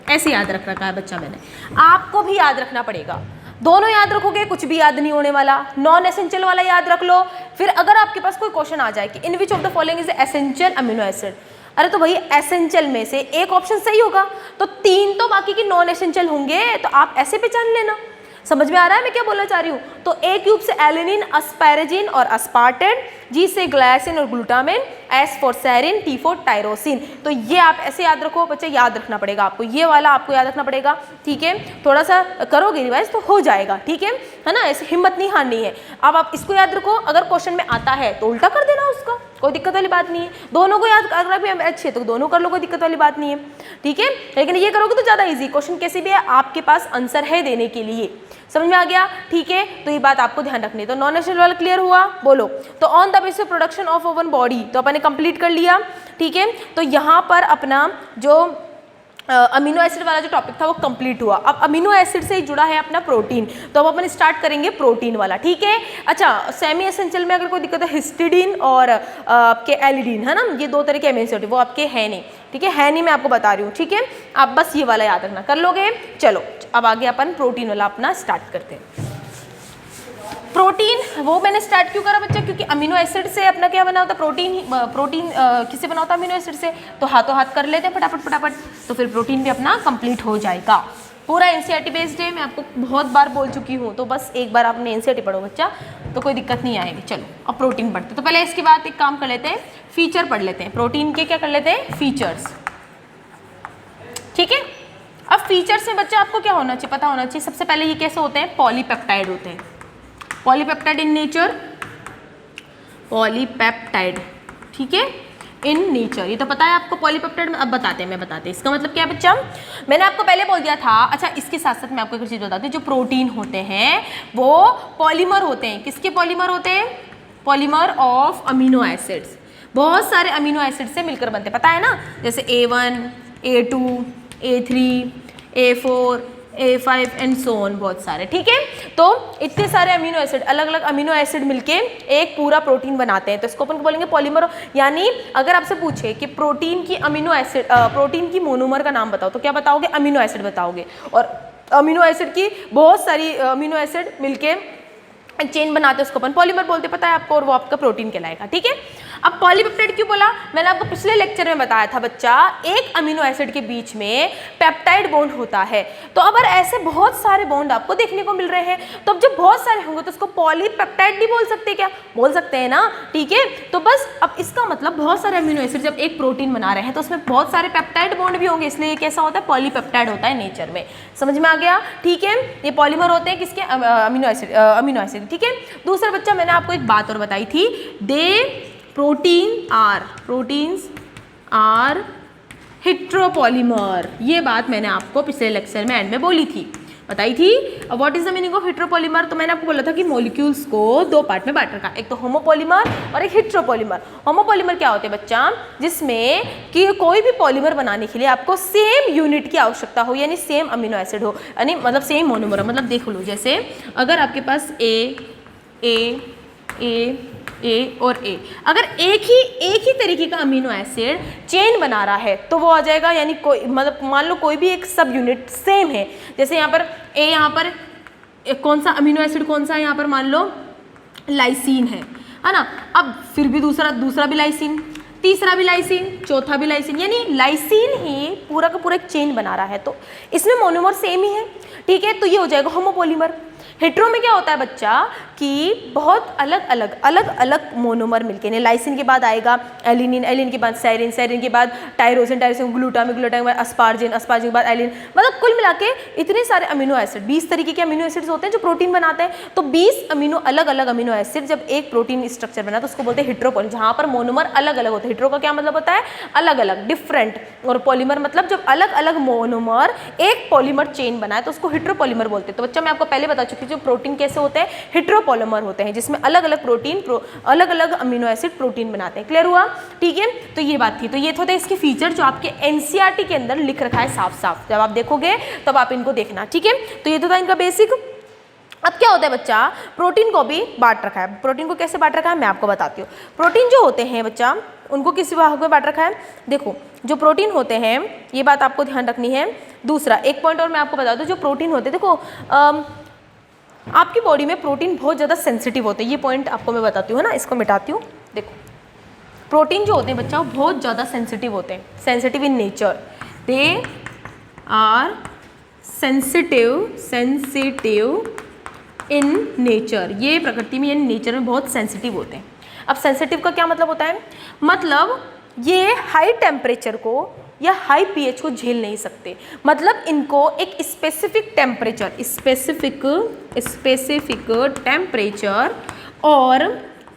ऐसे याद रख रखा है बच्चा मैंने, आपको भी याद रखना पड़ेगा। दोनों याद रखोगे कुछ भी याद नहीं होने वाला। नॉन एसेंशियल वाला याद रख लो, फिर अगर आपके पास कोई क्वेश्चन आ जाए कि in which of the following is essential amino acid, अरे तो भाई एसेंशियल में से एक ऑप्शन सही होगा, तो 3 तो बाकी के नॉन एसेंशियल होंगे, तो आप ऐसे पहचान लेना। समझ में आ रहा है मैं क्या बोलना चाह रही हूँ? तो A क्यूब से एलेनिन, अस्पैराजीन और अस्पार्टेड, G से ग्लाइसिन और glutamine, S for serine, T for tyrosine. तो ये आप ऐसे याद रखो बच्चे, याद रखना पड़ेगा आपको, ये वाला आपको याद रखना पड़ेगा, ठीक है। थोड़ा सा करोगे रिवाइज तो हो जाएगा, ठीक है ना। ऐसे हिम्मत नहीं हारनी है। अब आप इसको याद रखो, अगर क्वेश्चन में आता है तो उल्टा कर देना उसका, कोई दिक्कत वाली बात नहीं है। दोनों को याद अगर भी अच्छे तो दोनों कर लो, कोई दिक्कत वाली बात नहीं है, ठीक है। लेकिन ये करोगे तो ज़्यादा ईजी, क्वेश्चन कैसे भी है आपके पास आंसर है देने के लिए। समझ में आ गया, ठीक है। तो ये बात आपको ध्यान रखनी है। तो नॉन एसेंशियल वाला क्लियर हुआ, बोलो। तो on the basis production of one body, तो अपन ने कंप्लीट कर लिया, ठीक है। तो यहाँ पर अपना जो अमीनो एसिड वाला जो टॉपिक था वो कंप्लीट हुआ। अब अमीनो एसिड से ही जुड़ा है अपना प्रोटीन, तो अब अपन स्टार्ट करेंगे प्रोटीन वाला, ठीक है। अच्छा, सेमी एसेंशियल में अगर कोई दिक्कत है, हिस्टिडीन और आपके एलिडीन, है ना, ये 2 तरह के अमीनो एसिड, वो आपके है नहीं, ठीक है नहीं, मैं आपको बता रही हूँ, ठीक है। आप बस ये वाला याद रखना, कर लोगे। चलो अब आगे अपन प्रोटीन वाला अपना स्टार्ट करते हैं। प्रोटीन वो मैंने स्टार्ट क्यों करा बच्चा, क्योंकि अमीनो एसिड से अपना क्या बना होता है, प्रोटीन किससे बना होता है, अमीनो एसिड से। तो हाथों हाथ कर लेते हैं फटाफट, तो फिर प्रोटीन भी अपना कंप्लीट हो जाएगा। पूरा एनसीईआरटी बेस्ड है, मैं आपको बहुत बार बोल चुकी हूँ, तो बस एक बार आपने एनसीईआरटी पढ़ो बच्चा, तो कोई दिक्कत नहीं आएगी। चलो अब प्रोटीन पढ़ते, तो पहले इसके बाद एक काम कर लेते हैं, फीचर पढ़ लेते हैं प्रोटीन के। क्या कर लेते हैं, फीचर्स, ठीक है। अब फीचर्स में बच्चा आपको क्या होना चाहिए, पता होना चाहिए। सबसे पहले ये कैसे होते हैं, पॉलीपेप्टाइड होते हैं। पॉलीपेप्टाइड इन नेचर, पॉलीपेप्टाइड, ठीक है, इन नेचर, ये तो पता है आपको पॉलीपेप्टाइड में। अब बताते हैं, इसका मतलब क्या है बच्चा, मैंने आपको पहले बोल दिया था। अच्छा, इसके साथ साथ मैं आपको एक चीज़ बताती हूँ, जो प्रोटीन होते हैं वो पॉलीमर होते हैं। किसके पॉलीमर होते हैं, पॉलीमर ऑफ अमीनो एसिड्स। बहुत सारे अमीनो एसिड से मिलकर बनते हैं, पता है ना, जैसे A1, A2, A3, A4, A5 and so on, बहुत सारे, ठीक है। तो इतने सारे अमीनो एसिड, अलग अलग अमीनो एसिड मिलके एक पूरा प्रोटीन बनाते हैं, तो इसको अपन बोलेंगे पॉलीमर। यानी अगर आपसे पूछे कि प्रोटीन की अमीनो एसिड, प्रोटीन की मोनोमर का नाम बताओ, तो क्या बताओगे, अमीनो एसिड बताओगे। और अमीनो एसिड की बहुत सारी अमीनो एसिड मिलके चेन बनाते हैं, उसको अपन पॉलीमर बोलते, पता है आपको, और वो आपका प्रोटीन कहलाएगा, ठीक है। अब पॉलीपेप्टाइड क्यों बोला, मैंने आपको पिछले लेक्चर में बताया था बच्चा, एक अमीनो एसिड के बीच में पेप्टाइड बॉन्ड होता है। तो अब ऐसे बहुत सारे बॉन्ड आपको देखने को मिल रहे हैं, तो अब जब बहुत सारे होंगे तो उसको पॉलीपेप्टाइड नहीं बोल सकते क्या, बोल सकते हैं ना, ठीक है। तो बस अब इसका मतलब बहुत सारे अमीनो एसिड जब एक प्रोटीन बना रहे हैं तो उसमें बहुत सारे पेप्टाइड बॉन्ड भी होंगे, इसलिए ये कैसा होता है, पॉलीपेप्टाइड होता है नेचर में। समझ में आ गया, ठीक है। ये पॉलीमर होते हैं किसके, अमीनो एसिड, ठीक है। दूसरा बच्चा मैंने आपको एक बात और बताई थी, प्रोटीन्स आर हेट्रोपॉलीमर, ये बात मैंने आपको पिछले लेक्चर में एंड में बोली थी, बताई थी। अब what is the meaning of heteropolymer, तो मैंने आपको बोला था कि मॉलिक्यूल्स को दो पार्ट में बांट रखा, एक तो होमोपॉलीमर और एक हेट्रोपॉलीमर। होमोपॉलीमर क्या होते हैं बच्चा, जिसमें कि कोई भी पॉलीमर बनाने के लिए आपको सेम यूनिट की आवश्यकता हो, यानी सेम अमीनो एसिड हो, यानी मतलब सेम मोनोमर। मतलब देख लो, जैसे अगर आपके पास ए और ए, अगर एक ही तरीके का अमीनो एसिड चेन बना रहा है तो वो आ जाएगा, यानी कोई मतलब मान लो कोई भी एक सब यूनिट सेम है, जैसे यहाँ पर ए, यहाँ पर कौन सा अमीनो एसिड कौन सा है, यहाँ पर मान लो लाइसीन है ना। अब फिर भी दूसरा भी लाइसीन, तीसरा भी लाइसीन, चौथा भी लाइसीन, यानी लाइसीन ही पूरा का पूरा एक चेन बना रहा है, तो इसमें मोनोमर सेम ही है, ठीक है। तो ये हो जाएगा होमोपॉलीमर। हेट्रो में क्या होता है बच्चा कि बहुत अलग अलग मोनोमर मिलके, यानी लाइसिन के बाद आएगा एलिनिन, एलिन के बाद सेरिन, सेरिन के बाद टायरोसिन, टायरोसिन ग्लूटामिन, ग्लूटामिन के बाद अस्पार्जिन, अस्पार्जिन के बाद एलिन, मतलब कुल मिला के इतने सारे अमीनो एसिड, 20 तरीके के अमीनो एसिड्स होते हैं जो प्रोटीन बनाते हैं। तो 20 अलग अलग अमीनो एसिड जब एक प्रोटीन स्ट्रक्चर बना तो उसको बोलते हैं हेट्रोपॉलीमर, जहाँ पर मोनोमर अलग अलग होते हैं। हेट्रो का क्या मतलब होता है, अलग अलग, डिफरेंट, और पॉलीमर मतलब जब अलग अलग मोनोमर एक पॉलीमर चेन बनाए तो उसको हेट्रोपॉलीमर बोलते हैं। तो बच्चा मैं आपको पहले बता चुकी हूँ, जो प्रोटीन कैसे होते हैं, हेट्रोपॉलीमर होते हैं, जिसमें अलग अलग प्रोटीन अलग अलग अमीनो एसिड प्रोटीन बनाते हैं। क्लियर हुआ, ठीक है। तो ये बात थी, तो ये थे इसके फीचर जो आपके एनसीईआरटी के अंदर लिख रखा है साफ साफ, जब आप देखोगे तब आप इनको देखना, ठीक है। तो ये तो था इनका बेसिक। अब क्या होता है बच्चा, प्रोटीन को भी बांट रखा है। प्रोटीन को कैसे बांट रखा है मैं आपको बताती हूँ। प्रोटीन जो होते हैं बच्चा, उनको किस भाग में बांट रखा है, देखो जो प्रोटीन होते हैं, ये बात आपको ध्यान रखनी है। दूसरा एक पॉइंट और मैं आपको बता दूँ, जो प्रोटीन होते हैं, देखो आपकी बॉडी में प्रोटीन बहुत ज़्यादा सेंसिटिव होते हैं, ये पॉइंट आपको मैं बताती हूँ ना, इसको मिटाती हूँ। देखो प्रोटीन जो होते हैं बच्चा, वो बहुत ज़्यादा सेंसिटिव होते हैं, sensitive in nature, they are sensitive in nature, ये प्रकृति में यानी नेचर में बहुत सेंसिटिव होते हैं। अब सेंसिटिव का क्या मतलब होता है, मतलब ये हाई टेम्परेचर को या हाई पीएच को झेल नहीं सकते, मतलब इनको एक स्पेसिफिक टेम्परेचर और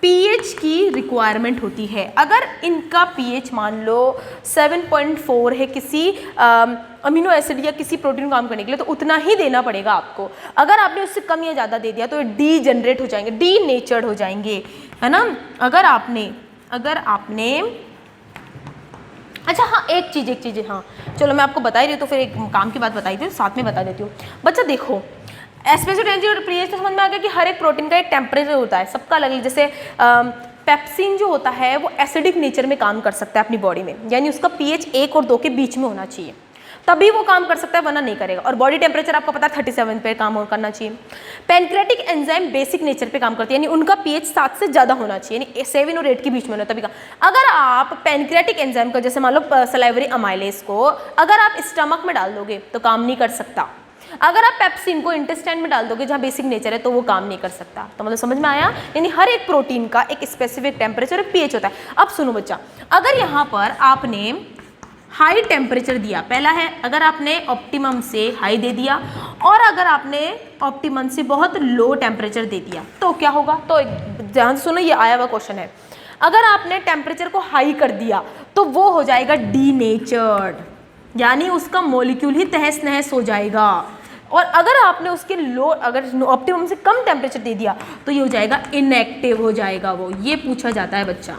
पीएच की रिक्वायरमेंट होती है। अगर इनका पीएच मान लो 7.4 है किसी अमीनो एसिड या किसी प्रोटीन को काम करने के लिए, तो उतना ही देना पड़ेगा आपको। अगर आपने उससे कम या ज़्यादा दे दिया तो ये डी जनरेट हो जाएंगे, डी नेचर्ड हो जाएंगे, है ना। अगर आपने अच्छा हाँ, एक चीज़ हाँ, चलो मैं आपको बता ही रही हूँ, तो फिर एक काम की बात बताई थी, साथ में बता देती हूँ। बच्चा देखो, स्पेसिफिक टेम्परेचर और पीएच तो समझ में आ गया कि हर एक प्रोटीन का एक टेम्परेचर होता है, सबका अलग। जैसे पेप्सिन जो होता है वो एसिडिक नेचर में काम कर सकता है अपनी बॉडी में, यानी उसका पीएच 1 और 2 के बीच में होना चाहिए, तभी वो काम कर सकता है, वरना नहीं करेगा। और बॉडी टेम्परेचर आपको पता है 37 पे काम करना चाहिए। पैनक्रेटिक एंजाइम बेसिक नेचर पे काम करती है, यानी उनका पीएच 7 से ज़्यादा होना चाहिए, यानी 7 और 8 के बीच में होना, तभी का। अगर आप पैनक्रेटिक एंजाइम का, जैसे मान लो सलाइवरी अमाइलेज को अगर आप स्टमक में डाल दोगे तो काम नहीं कर सकता। अगर आप पेप्सिन को इंटेस्टाइन में डाल दोगे जहाँ बेसिक नेचर है तो वो काम नहीं कर सकता। तो मतलब समझ में आया, यानी हर एक प्रोटीन का एक स्पेसिफिक टेम्परेचर और पीएच होता है। अब सुनो बच्चा, अगर यहाँ पर आपने हाई टेम्परेचर दिया, पहला है अगर आपने ऑप्टिमम से हाई दे दिया, और अगर आपने ऑप्टिमम से बहुत लो टेम्परेचर दे दिया तो क्या होगा। तो ध्यान से सुनो, ये आया हुआ क्वेश्चन है। अगर आपने टेम्परेचर को हाई कर दिया तो वो हो जाएगा डीनेचर्ड, यानी उसका मॉलिक्यूल ही तहस नहस हो जाएगा। और अगर आपने उसके लो, अगर ऑप्टिमम से कम टेम्परेचर दे दिया तो ये हो जाएगा इनएक्टिव हो जाएगा वो। ये पूछा जाता है बच्चा।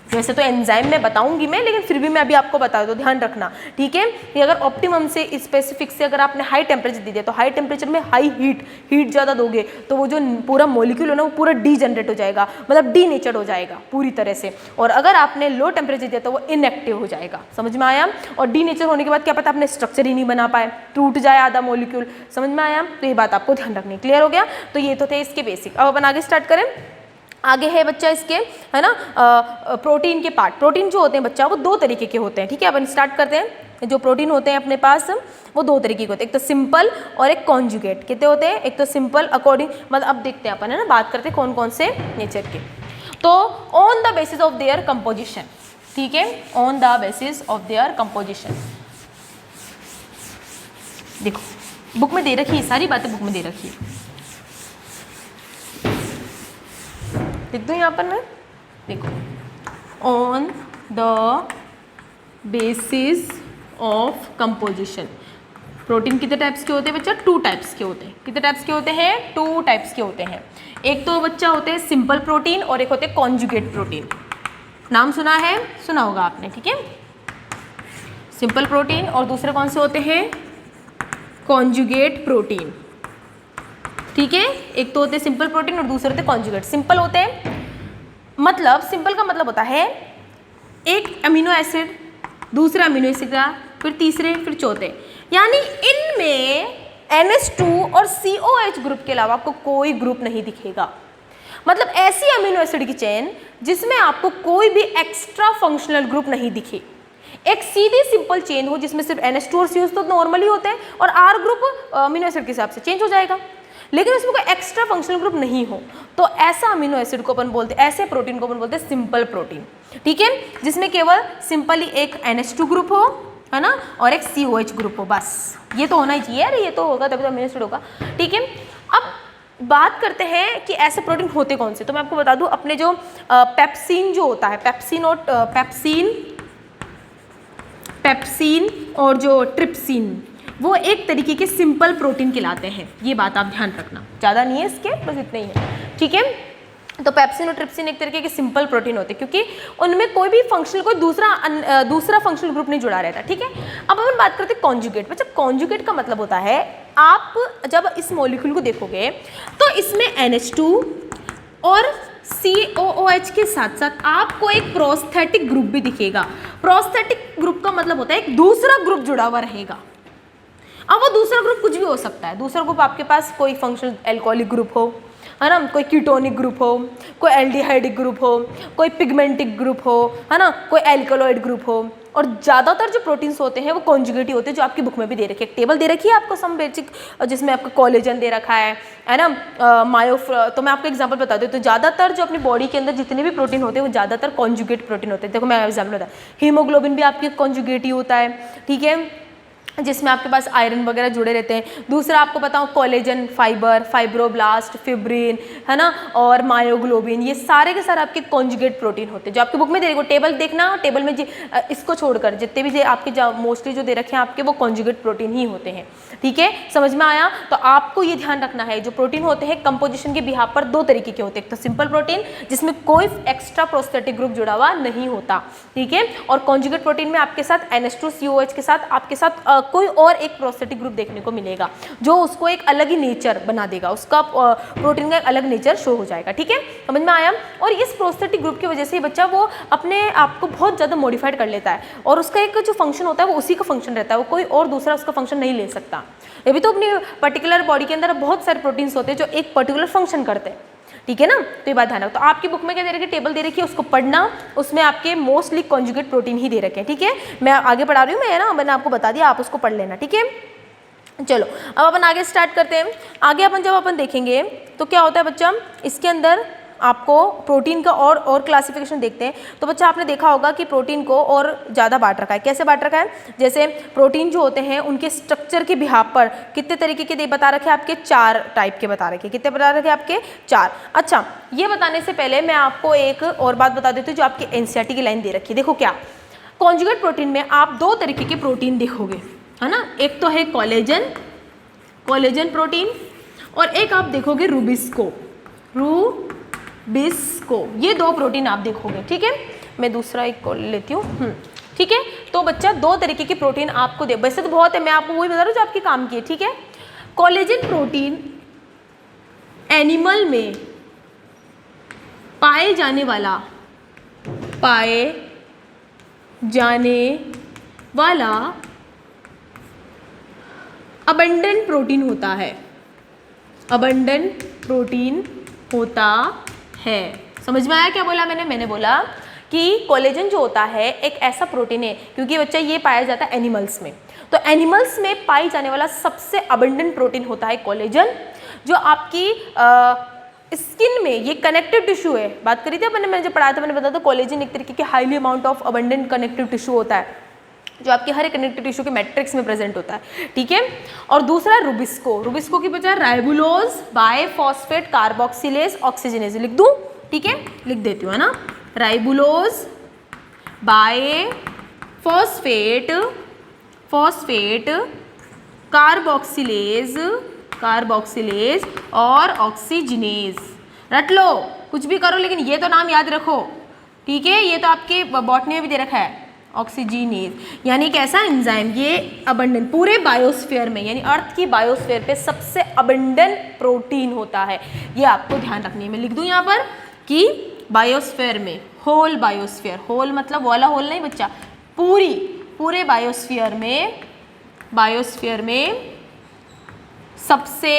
वैसे तो एंजाइम में बताऊंगी मैं, लेकिन फिर भी मैं अभी आपको बता दूं, ध्यान रखना, ठीक है। कि अगर ऑप्टिमम से स्पेसिफिक से अगर आपने हाई टेम्परेचर दे दिया तो हाई टेम्परेचर में हाई हीट ज़्यादा दोगे तो वो जो पूरा मॉलिक्यूल है ना वो पूरा डी जनरेट हो जाएगा, मतलब डी नेचर्ड हो जाएगा पूरी तरह से। और अगर आपने लो टेम्परेचर दिया तो वो इनएक्टिव हो जाएगा। समझ में आया। और डी नेचर होने के बाद क्या पता आपने स्ट्रक्चर ही नहीं बना पाए, टूट जाए आधा मॉलिक्यूल। समझ में आया, तो ये बात आपको ध्यान रखनी। क्लियर हो गया। तो ये तो थे इसके बेसिक। अब अपन आगे स्टार्ट करें। आगे है बच्चा इसके, है ना, प्रोटीन के पार्ट। प्रोटीन जो होते हैं बच्चा वो दो तरीके के होते हैं, ठीक है। अपन स्टार्ट करते हैं। जो प्रोटीन होते हैं अपने पास वो दो तरीके के होते हैं, एक तो सिंपल और एक कॉन्जुगेट। कितने होते हैं? एक तो सिंपल अकॉर्डिंग, मतलब अब देखते हैं अपन, है ना, बात करते हैं कौन कौन से नेचर के। तो on the basis of their composition, ठीक है, on the basis of their composition. देखो बुक में दे रखी है, सारी बातें बुक में दे रखी है, लिख दूँ यहाँ पर मैं, देखो, on the basis of composition. Protein कितने टाइप्स के होते हैं बच्चा? 2 टाइप्स के होते हैं। कितने टाइप्स के होते हैं? 2 टाइप्स के होते हैं। एक तो बच्चा होते हैं सिंपल प्रोटीन और एक होते हैं कॉन्जुगेट प्रोटीन। नाम सुना है? सुना होगा आपने, ठीक है। सिंपल प्रोटीन और दूसरे कौन से होते हैं? कॉन्जुगेट प्रोटीन, ठीक है। एक तो होते हैं सिंपल प्रोटीन और दूसरे होते हैं कॉन्जुगेट। सिंपल होते हैं मतलब, सिंपल का मतलब होता है एक अमीनो एसिड, दूसरा अमीनो एसिड का, फिर तीसरे, फिर चौथे, यानी इनमें NH2 और COH ग्रुप के अलावा आपको कोई ग्रुप नहीं दिखेगा। मतलब ऐसी अमीनो एसिड की चेन जिसमें आपको कोई भी एक्स्ट्रा फंक्शनल ग्रुप नहीं दिखे। एक सीधी सिंपल चेन हो जिसमें सिर्फ NH2 और COH तो नॉर्मली होते हैं और R ग्रुप अमीनो एसिड के हिसाब से चेंज हो जाएगा, लेकिन उसमें कोई एक्स्ट्रा फंक्शनल ग्रुप नहीं हो, तो ऐसा अमीनो एसिड को अपन बोलते हैं, ऐसे प्रोटीन को अपन बोलते हैं सिंपल प्रोटीन, ठीक है। जिसमें केवल सिंपली एक NH2 ग्रुप हो, है ना, और एक COH ग्रुप हो, बस ये तो होना ही चाहिए। अरे ये तो होगा तभी तो अमीनो एसिड होगा, ठीक है। अब बात करते हैं कि ऐसे प्रोटीन होते कौन से। तो मैं आपको बता दूं, अपने जो पेप्सिन जो होता है, पेप्सिन और जो ट्रिप्सिन, वो एक तरीके के सिंपल प्रोटीन कहलाते हैं। ये बात आप ध्यान रखना, ज़्यादा नहीं है इसके, बस इतना ही है, ठीक है। तो पेप्सिन और ट्रिप्सिन एक तरीके के सिंपल प्रोटीन होते हैं क्योंकि उनमें कोई भी फंक्शनल, कोई दूसरा फंक्शनल ग्रुप नहीं जुड़ा रहता, ठीक है। अब अपन बात करते हैं कॉन्जुगेट। बच्चा कॉन्जुगेट का मतलब होता है, आप जब इस मॉलिक्यूल को देखोगे तो इसमें NH2 और COOH के साथ साथ आपको एक प्रोस्थेटिक ग्रुप भी दिखेगा। प्रोस्थेटिक ग्रुप का मतलब होता है एक दूसरा ग्रुप जुड़ा हुआ रहेगा। अब वो दूसरा ग्रुप कुछ भी हो सकता है। दूसरा ग्रुप आपके पास कोई फंक्शनल एल्कोहलिक ग्रुप हो, है ना, कोई कीटोनिक ग्रुप हो, कोई एल्डिहाइडिक ग्रुप हो, कोई पिगमेंटिक ग्रुप हो, है ना, कोई एल्कलॉइड ग्रुप हो। और ज़्यादातर जो प्रोटीन्स होते हैं वो कॉन्जुगेट होते हैं, जो आपकी बुक में भी दे रखी है। एक टेबल दे रखी है आपको सम बेसिक, जिसमें आपका कोलेजन दे रखा है ना, तो मैं आपको एग्जांपल बता दूँ, तो ज़्यादातर जो अपनी बॉडी के अंदर जितने भी प्रोटीन होते हैं वो ज़्यादातर कॉन्जुगेट प्रोटीन होते हैं। देखो मैं एग्जाम्पल बता, हीमोग्लोबिन भी आपकी कॉन्जुगेट ही होता है, ठीक है, जिसमें आपके पास आयरन वगैरह जुड़े रहते हैं। दूसरा आपको बताऊं, कोलेजन, फाइबर, फाइब्रोब्लास्ट, फिब्रिन, है ना, और मायोग्लोबिन, ये सारे के सारे आपके कॉन्जुगेट प्रोटीन होते हैं जो आपकी बुक में दे रखो। टेबल देखना, टेबल में इसको छोड़कर जितने भी आपके मोस्टली जो दे रखे हैं आपके, वो कॉन्जुगेट प्रोटीन ही होते हैं, ठीक है। समझ में आया? तो आपको ये ध्यान रखना है, जो प्रोटीन होते हैं कंपोजिशन के बिहाफ पर 2 तरीके के होते हैं। एक तो सिंपल प्रोटीन जिसमें कोई एक्स्ट्रा प्रोस्थेटिक ग्रुप जुड़ा हुआ नहीं होता, ठीक है, और कॉन्जुगेट प्रोटीन में आपके साथ NH2 COH के साथ आपके साथ कोई और एक प्रोस्थेटिक ग्रुप देखने को मिलेगा जो उसको एक अलग ही नेचर बना देगा, उसका प्रोटीन का एक अलग नेचर शो हो जाएगा, ठीक है। समझ में आया? और इस प्रोस्थेटिक ग्रुप की वजह से बच्चा वो अपने आप को बहुत ज़्यादा मॉडिफाइड कर लेता है और उसका एक जो फंक्शन होता है वो उसी का फंक्शन रहता है, वो कोई और दूसरा उसका फंक्शन नहीं ले सकता। ये भी तो अपनी पर्टिकुलर बॉडी के अंदर बहुत सारे प्रोटीन्स होते हैं जो एक पर्टिकुलर फंक्शन करते हैं, ठीक है ना। तो ये बात ध्यान रखो। तो आपकी बुक में क्या दे रखी है, टेबल दे रखी है, उसको पढ़ना, उसमें आपके मोस्टली कॉन्जुगेट प्रोटीन ही दे रखे हैं, ठीक है। मैं आगे पढ़ा रही हूँ, मैं ना, मैंने आपको बता दिया, आप उसको पढ़ लेना, ठीक है। चलो अब अपन आगे स्टार्ट करते हैं। आगे अपन जब अपन देखेंगे तो क्या होता है बच्चा, इसके अंदर आपको प्रोटीन का और क्लासिफिकेशन देखते हैं। तो बच्चा आपने देखा होगा कि प्रोटीन को और ज़्यादा बांट रखा है। कैसे बांट रखा है? जैसे प्रोटीन जो होते हैं उनके स्ट्रक्चर के बिहाफ पर कितने तरीके के बता रखे हैं आपके, 4 टाइप के बता रखे। कितने बता रखे आपके? 4। अच्छा, ये बताने से पहले मैं आपको एक और बात बता देती हूँ जो आपकी NCERT की लाइन दे रखी है। देखो क्या, कॉन्जुगेट प्रोटीन में आप 2 तरीके के प्रोटीन देखोगे, है ना। एक तो है कोलेजन प्रोटीन और एक आप देखोगे रूबिस्को। ये 2 प्रोटीन आप देखोगे, ठीक है। मैं दूसरा एक लेती हूँ, ठीक है। तो बच्चा 2 तरीके के प्रोटीन आपको दे, वैसे तो बहुत है, मैं आपको वही बता रहा हूँ जो आपके काम की है, ठीक है। कोलेजन प्रोटीन एनिमल में पाए जाने वाला अबंडेंट प्रोटीन होता है, समझ में आया क्या बोला मैंने बोला कि कोलेजन जो होता है एक ऐसा प्रोटीन है, क्योंकि बच्चा ये पाया जाता है एनिमल्स में, तो एनिमल्स में पाई जाने वाला सबसे अबंडेंट प्रोटीन होता है कोलेजन, जो आपकी स्किन में ये कनेक्टिव टिश्यू है। बात करी थी अपन ने, मैंने जब पढ़ाया था मैंने बताया था कोलेजन एक तरीके के highly amount of abundant connective tissue होता है, जो आपके हर एक कनेक्टिव टिश्यू के मैट्रिक्स में प्रेजेंट होता है, ठीक है। और दूसरा रुबिस्को, रुबिस्को की बजाय राइबुलोज बाइफॉस्फेट कार्बोक्सिलेज ऑक्सीजनेज लिख दूं, ठीक है, लिख देती हूँ, है ना। राइबुलोज बाइफॉस्फेट कार्बोक्सिलेज और ऑक्सीजनेज, रट लो, कुछ भी करो लेकिन ये तो नाम याद रखो, ठीक है। ये तो आपके बॉटनी में भी दे रखा है, ऑक्सीजनेज, यानी एक ऐसा एंजाइम, ये अबंडेंट पूरे बायोस्फीयर में, यानी अर्थ की बायोस्फीयर पे सबसे अबंडेंट प्रोटीन होता है। ये आपको ध्यान रखनी है। मैं लिख दूं यहाँ पर कि बायोस्फीयर में, होल बायोस्फीयर, होल मतलब वाला होल नहीं बच्चा, पूरे बायोस्फीयर में सबसे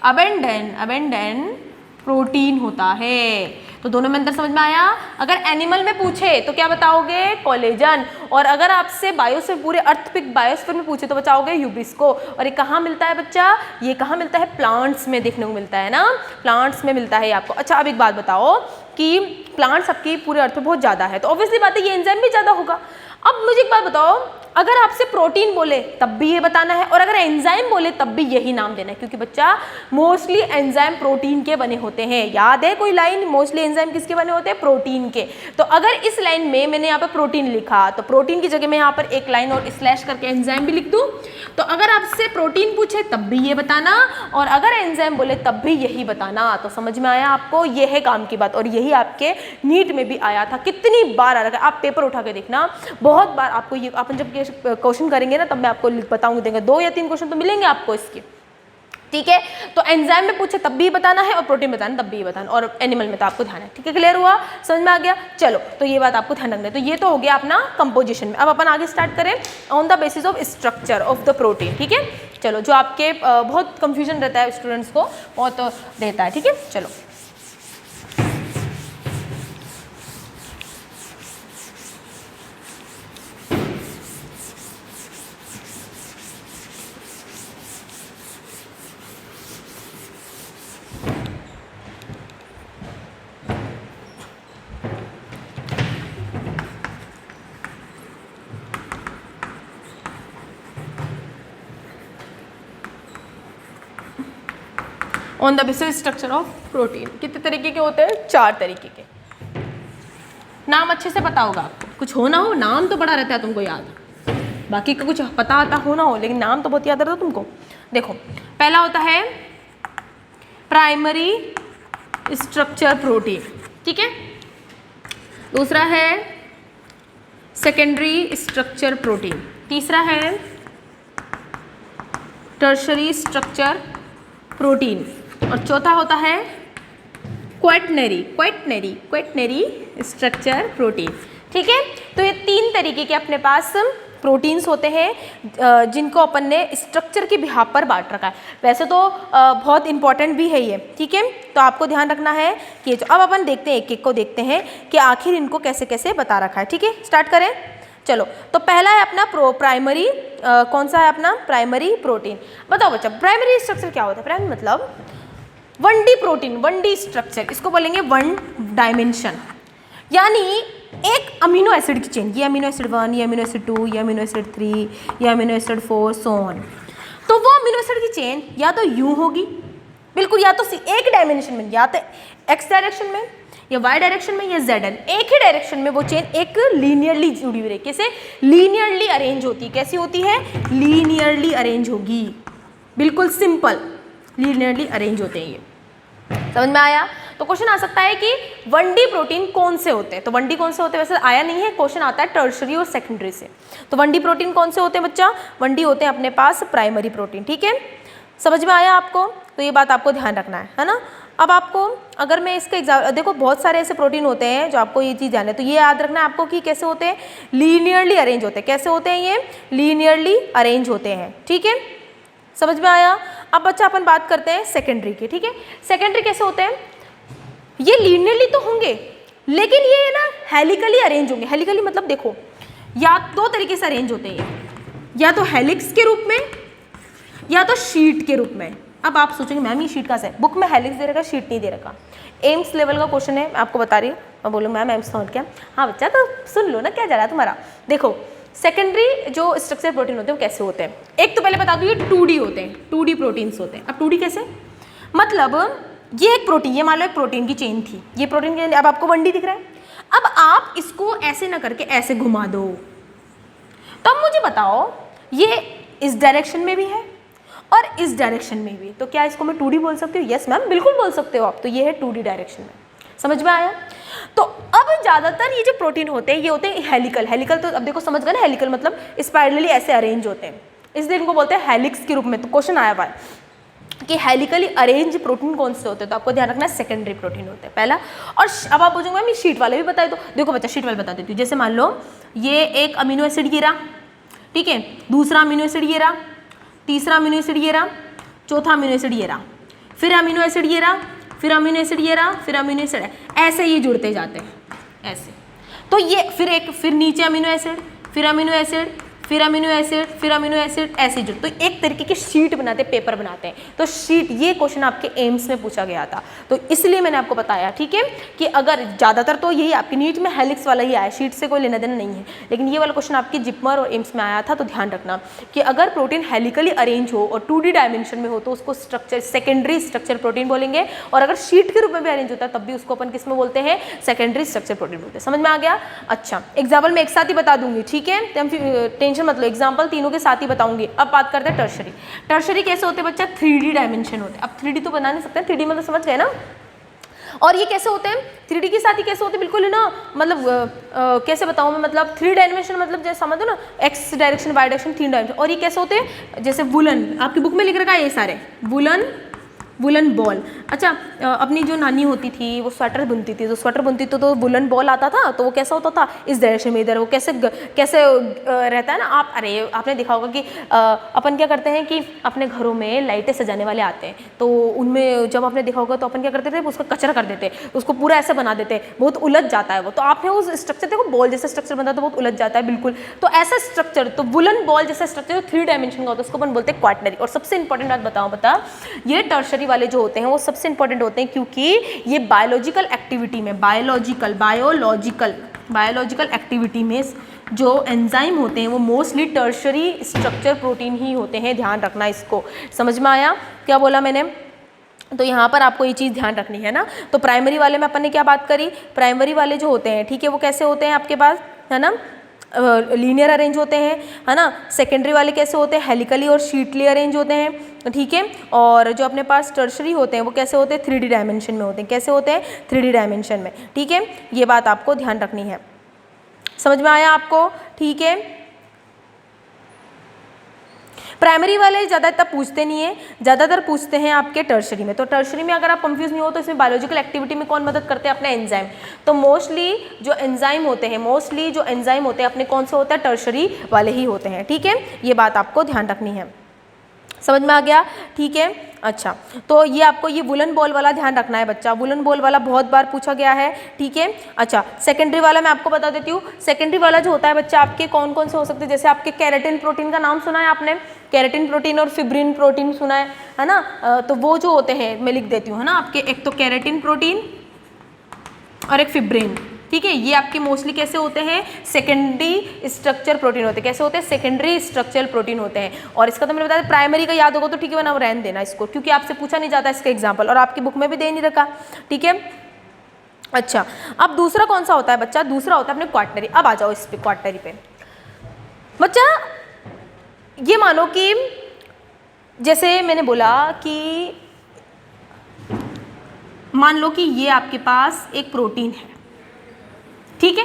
अबंडेंट प्रोटीन होता है। तो दोनों में अंतर समझ में आया। अगर एनिमल में पूछे तो क्या बताओगे, कोलेजन, और अगर आपसे बायोस्फीयर पूरे अर्थ बायोस्फीयर में पूछे तो बताओगे यूबिस्को। और ये कहाँ मिलता है बच्चा, ये कहाँ मिलता है, प्लांट्स में देखने को मिलता है ना, प्लांट्स में मिलता है आपको। अच्छा अब एक बात बताओ कि प्लांट्स आपकी पूरे अर्थ में बहुत ज़्यादा है, तो ऑब्वियसली बात है ये एंजाइम भी ज़्यादा होगा। अब मुझे एक बात बताओ, अगर आपसे प्रोटीन बोले तब भी ये बताना है, और अगर एंजाइम बोले तब भी यही नाम देना है, क्योंकि बच्चा मोस्टली एंजाइम प्रोटीन के बने होते हैं। याद है कोई लाइन, मोस्टली एंजाइम किसके बने होते हैं, प्रोटीन के। तो अगर इस लाइन में मैंने यहाँ पर प्रोटीन लिखा तो प्रोटीन की जगह मैं यहाँ पर एक लाइन और स्लैश करके एंजाइम भी लिख दूँ। तो अगर आपसे प्रोटीन पूछे तब भी ये बताना, और अगर एंजाइम बोले तब भी यही बताना। तो समझ में आया आपको, ये है काम की बात, और यही आपके नीट में भी आया था। कितनी बार आ रहा है, आप पेपर उठा के देखना, बहुत बार आपको ये, अपन जब क्वेश्चन करेंगे ना तब मैं आपको बताऊंगी, देंगे 2 या 3 क्वेश्चन तो मिलेंगे आपको इसके, ठीक है। तो एंजाइम में पूछे तब भी बताना है, और प्रोटीन बताना तब भी बताना, और एनिमल में तो आपको ध्यान है, ठीक है। क्लियर हुआ, समझ में आ गया। चलो तो ये बात आपको ध्यान रखना है। तो ये तो हो गया अपना कंपोजिशन में। अब अपन आगे स्टार्ट करें on the basis of structure of the protein, ठीक है। चलो, जो आपके बहुत कंफ्यूजन रहता है स्टूडेंट्स को, बहुत रहता है, ठीक है। चलो on the basis structure of protein कितने तरीके के होते हैं, 4 तरीके के। नाम अच्छे से पता होगा आपको, कुछ हो ना हो नाम तो बड़ा रहता है तुमको याद, बाकी का कुछ पता आता हो ना हो, लेकिन नाम तो बहुत याद रहता है तुमको। देखो, पहला होता है प्राइमरी स्ट्रक्चर प्रोटीन, ठीक है। दूसरा है सेकेंडरी स्ट्रक्चर प्रोटीन, तीसरा है टर्शरी स्ट्रक्चर प्रोटीन, और चौथा होता है क्वैटनरी स्ट्रक्चर प्रोटीन, ठीक है। तो ये 3 तरीके के अपने पास प्रोटीन्स होते हैं जिनको अपन ने स्ट्रक्चर के बिहाफ पर बांट रखा है। वैसे तो बहुत इंपॉर्टेंट भी है ये, ठीक है। तो आपको ध्यान रखना है कि जो अब अपन देखते हैं एक एक को देखते हैं कि आखिर इनको कैसे कैसे बता रखा है, ठीक है। स्टार्ट करें, चलो। तो पहला है अपना प्राइमरी, कौन सा है अपना प्राइमरी प्रोटीन। बताओ बच्चा, प्राइमरी स्ट्रक्चर क्या होता है। प्राइमरी मतलब 1D प्रोटीन, 1D स्ट्रक्चर, इसको बोलेंगे 1 डायमेंशन, यानी एक अमीनो एसिड की चेन, ये अमीनो एसिड 1, ये अमीनो एसिड 2, ये अमीनो एसिड 3, ये अमीनो एसिड 4, सो ऑन। तो वो अमीनो एसिड की चेन या तो यूं होगी बिल्कुल, या तो एक डायमेंशन में, या तो एक्स डायरेक्शन में, या वाई डायरेक्शन में, या जेड एन, एक ही डायरेक्शन में वो चेन एक लीनियरली जुड़ी हुई है। कैसे लीनियरली अरेंज होती है, कैसी होती है, लीनियरली अरेंज होगी, बिल्कुल सिंपल लीनियरली अरेंज होते हैं ये। समझ में आया। तो क्वेश्चन आ सकता है कि 1D प्रोटीन कौन से होते हैं। तो 1D कौन से होते हैं, वैसे आया नहीं है, क्वेश्चन आता है टर्शरी और सेकेंडरी से। तो 1D प्रोटीन कौन से होते हैं बच्चा, 1D होते हैं अपने पास प्राइमरी प्रोटीन, ठीक है। समझ में आया आपको। तो ये बात आपको ध्यान रखना है ना। अब आपको अगर मैं इसका एग्जाम, देखो बहुत सारे ऐसे प्रोटीन होते हैं जो आपको ये चीज़ जानना है, तो ये याद रखना है आपको कि कैसे होते हैं, लीनियरली अरेंज होते हैं। कैसे होते हैं ये, लीनियरली अरेंज होते हैं, ठीक है। समझ में आया। अब बच्चा अपन बात करते हैं सेकेंडरी की, ठीक है। सेकेंडरी कैसे होते हैं, ये लीनियरली तो होंगे, लेकिन ये ना हेलिकली अरेंज होंगे। हेलिकली मतलब देखो, या दो तरीके से अरेंज होते हैं, या तो हेलिक्स के रूप में या तो शीट के रूप में। अब आप सोचेंगे मैम ये शीट कहाँ से है, बुक में हेलिक्स दे रखा, शीट नहीं दे रखा। एम्स लेवल का क्वेश्चन है, मैं आपको बता रही हूँ। मैं बोलूँ मैम एम्स समझ क्या, हाँ बच्चा तो सुन लो ना क्या जा रहा है तुम्हारा। देखो सेकेंडरी जो स्ट्रक्चर प्रोटीन होते हैं वो कैसे होते हैं, एक तो पहले बता दूँ ये 2D होते हैं, 2D प्रोटीन्स होते हैं। अब 2D कैसे, मतलब ये एक प्रोटीन, ये मान लो एक प्रोटीन की चेन थी, ये प्रोटीन की, अब आपको 1D दिख रहा है। अब आप इसको ऐसे ना करके ऐसे घुमा दो, तो अब मुझे बताओ ये इस डायरेक्शन में भी है और इस डायरेक्शन में भी, तो क्या इसको मैं 2D बोल सकती हूँ? यस मैम बिल्कुल बोल सकते हो आप। तो ये है 2D डायरेक्शन में, समझ में आया? तो अब ज़्यादातर ये जो प्रोटीन होते हैं ये होते हैं हेलिकल। हेलिकल तो अब देखो समझ गए ना, हेलिकल मतलब स्पाइरली ऐसे अरेंज होते हैं, इसलिए इनको बोलते हैं हेलिक्स के रूप में। तो क्वेश्चन आया हुआ है कि हेलिकली अरेंज प्रोटीन कौन से होते हैं, तो आपको ध्यान रखना है सेकेंडरी प्रोटीन होते हैं पहला। और अब आप पूछोगे मैम ये शीट वाले भी बताए, तो देखो बच्चा शीट वाले बता देती हूँ। जैसे मान लो ये एक अमीनो एसिड गिरा, ठीक है, दूसरा अमीनो एसिड ये रहा, तीसरा अमीनो एसिड ये रहा, चौथा अमीनो एसिड ये रहा, फिर अमीनो एसिड ये रहा, फिर अमीनो एसिड ये रहा, फिर अमीनो एसिड है, ऐसे ये जुड़ते जाते हैं ऐसे। तो ये फिर नीचे अमीनो एसिड, फिर अमीनो एसिड, फिर अमीनो एसिड, फिर अमीनो एसिड, ऐसे जुड़, तो एक तरीके की शीट बनाते हैं, पेपर बनाते हैं। तो शीट, ये क्वेश्चन आपके एम्स में पूछा गया था, तो इसलिए मैंने आपको बताया, ठीक है, कि अगर ज़्यादातर तो यही आपकी नीट में हेलिक्स वाला ही आया, शीट से कोई लेना देना नहीं है, लेकिन ये वाला क्वेश्चन आपकी जिपमर और एम्स में आया था। तो ध्यान रखना कि अगर प्रोटीन हेलिकली अरेंज हो और 2D डायमेंशन में हो तो उसको स्ट्रक्चर, सेकेंडरी स्ट्रक्चर प्रोटीन बोलेंगे, और अगर शीट के रूप में भी अरेंज होता है तब भी उसको अपन किस में बोलते हैं, सेकेंडरी स्ट्रक्चर प्रोटीन बोलते हैं। समझ में आ गया? अच्छा, एग्जाम्पल मैं एक साथ ही बता दूंगी, ठीक है, टेंशन मत लो, एग्जाम्पल तीनों के साथ ही बताऊंगी। अब बात करते हैं टर्शरी। टर्शरी कैसे होते हैं बच्चा? 3D डायमेंशन होते हैं। अब 3D तो बना नहीं सकते, 3D मतलब समझ गए ना। और ये कैसे होते हैं 3D के साथ ही, कैसे होते हैं बिल्कुल ना, मतलब कैसे बताऊं मैं, मतलब 3 डायमेंशन, मतलब जैसे समझो ना X direction, Y direction, 3 dimension. और ये कैसे होते हैं, जैसे वुलन, आपकी बुक में लिख रखा है ये सारे, वुलन बॉल। अच्छा, अपनी जो नानी होती थी वो स्वेटर बुनती थी, तो स्वेटर बुनती तो वुलन बॉल आता था, तो वो कैसा होता था, इस डायरेक्शन में, इधर वो कैसे रहता है ना। आपने देखा होगा कि अपन क्या करते हैं कि अपने घरों में लाइटें सजाने वाले आते हैं, तो उनमें जब आपने देखा होगा तो अपन क्या करते थे, उसका कचरा कर देते, उसको पूरा ऐसे बना देते, बहुत उलझ जाता है वो। तो आपने उस स्ट्रक्चर देखो, बॉल जैसा स्ट्रक्चर बनता है तो बहुत उलझ जाता है बिल्कुल। तो ऐसा स्ट्रक्चर, तो वुलन बॉल जैसा स्ट्रक्चर जो 3 डायमेंशन का होता है उसको अपन बोलते हैं क्वाटनरी। और सबसे इंपॉर्टेंट बात बता, ये टर्शरी वाले जो होते हैं वो सबसे इंपॉर्टेंट होते हैं, क्योंकि ये बायोलॉजिकल एक्टिविटी में, बायोलॉजिकल एक्टिविटी में जो एंजाइम होते हैं वो मोस्टली टर्शरी स्ट्रक्चर प्रोटीन ही होते हैं। ध्यान रखना इसको, समझ में आया क्या बोला मैंने? तो यहाँ पर आपको ये चीज़ ध्यान रखनी है ना। तो प्राइमरी वाले में अपन ने क्या बात करी, प्राइमरी वाले जो होते हैं, ठीक है, वो कैसे होते हैं आपके पास, है ना, लीनियर अरेंज होते हैं, है ना। सेकेंडरी वाले कैसे होते हैं, हेलिकली और शीटली अरेंज होते हैं, ठीक है। और जो अपने पास टर्शरी होते हैं वो कैसे होते हैं, 3D डायमेंशन में होते हैं। कैसे होते हैं, 3D डायमेंशन में, ठीक है। ये बात आपको ध्यान रखनी है, समझ में आया आपको? ठीक है। प्राइमरी वाले ज़्यादा इतना पूछते नहीं है, ज़्यादातर पूछते हैं आपके टर्शरी में। तो टर्शरी में अगर आप कंफ्यूज नहीं हो तो इसमें बायोलॉजिकल एक्टिविटी में कौन मदद करते हैं, अपने एंजाइम। तो मोस्टली जो एंजाइम होते हैं अपने कौन से होते हैं, टर्शरी वाले ही होते हैं, ठीक है। ये बात आपको ध्यान रखनी है, समझ में आ गया? ठीक है। अच्छा, तो ये आपको ये वुलन बॉल वाला ध्यान रखना है बच्चा, वुलन बॉल वाला बहुत बार पूछा गया है, ठीक है। अच्छा, सेकेंडरी वाला मैं आपको बता देती हूँ। सेकेंडरी वाला जो होता है बच्चा, आपके कौन कौन से हो सकते हैं, जैसे आपके केराटिन प्रोटीन का नाम सुना है आपने, केराटिन प्रोटीन और फिब्रिन प्रोटीन सुना है ना। तो वो जो होते हैं मैं लिख देती हूँ, है ना, आपके एक तो केराटिन प्रोटीन और एक फिब्रिन, ठीक है। ये आपके मोस्टली कैसे होते हैं, सेकेंडरी स्ट्रक्चर प्रोटीन होते हैं। कैसे होते हैं, सेकेंडरी स्ट्रक्चरल प्रोटीन होते हैं। और इसका तो मैंने बताया प्राइमरी का याद होगा तो ठीक है, वरना रहने देना इसको, क्योंकि आपसे पूछा नहीं जाता इसका एग्जाम्पल, और आपकी बुक में भी दे नहीं रखा, ठीक है। अच्छा, अब दूसरा कौन सा होता है बच्चा, दूसरा होता है अपने क्वाटनरी। अब आ जाओ इस पे, क्वाटनरी पे बच्चा। ये मानो कि जैसे मैंने बोला कि मान लो कि ये आपके पास एक प्रोटीन है, ठीक है।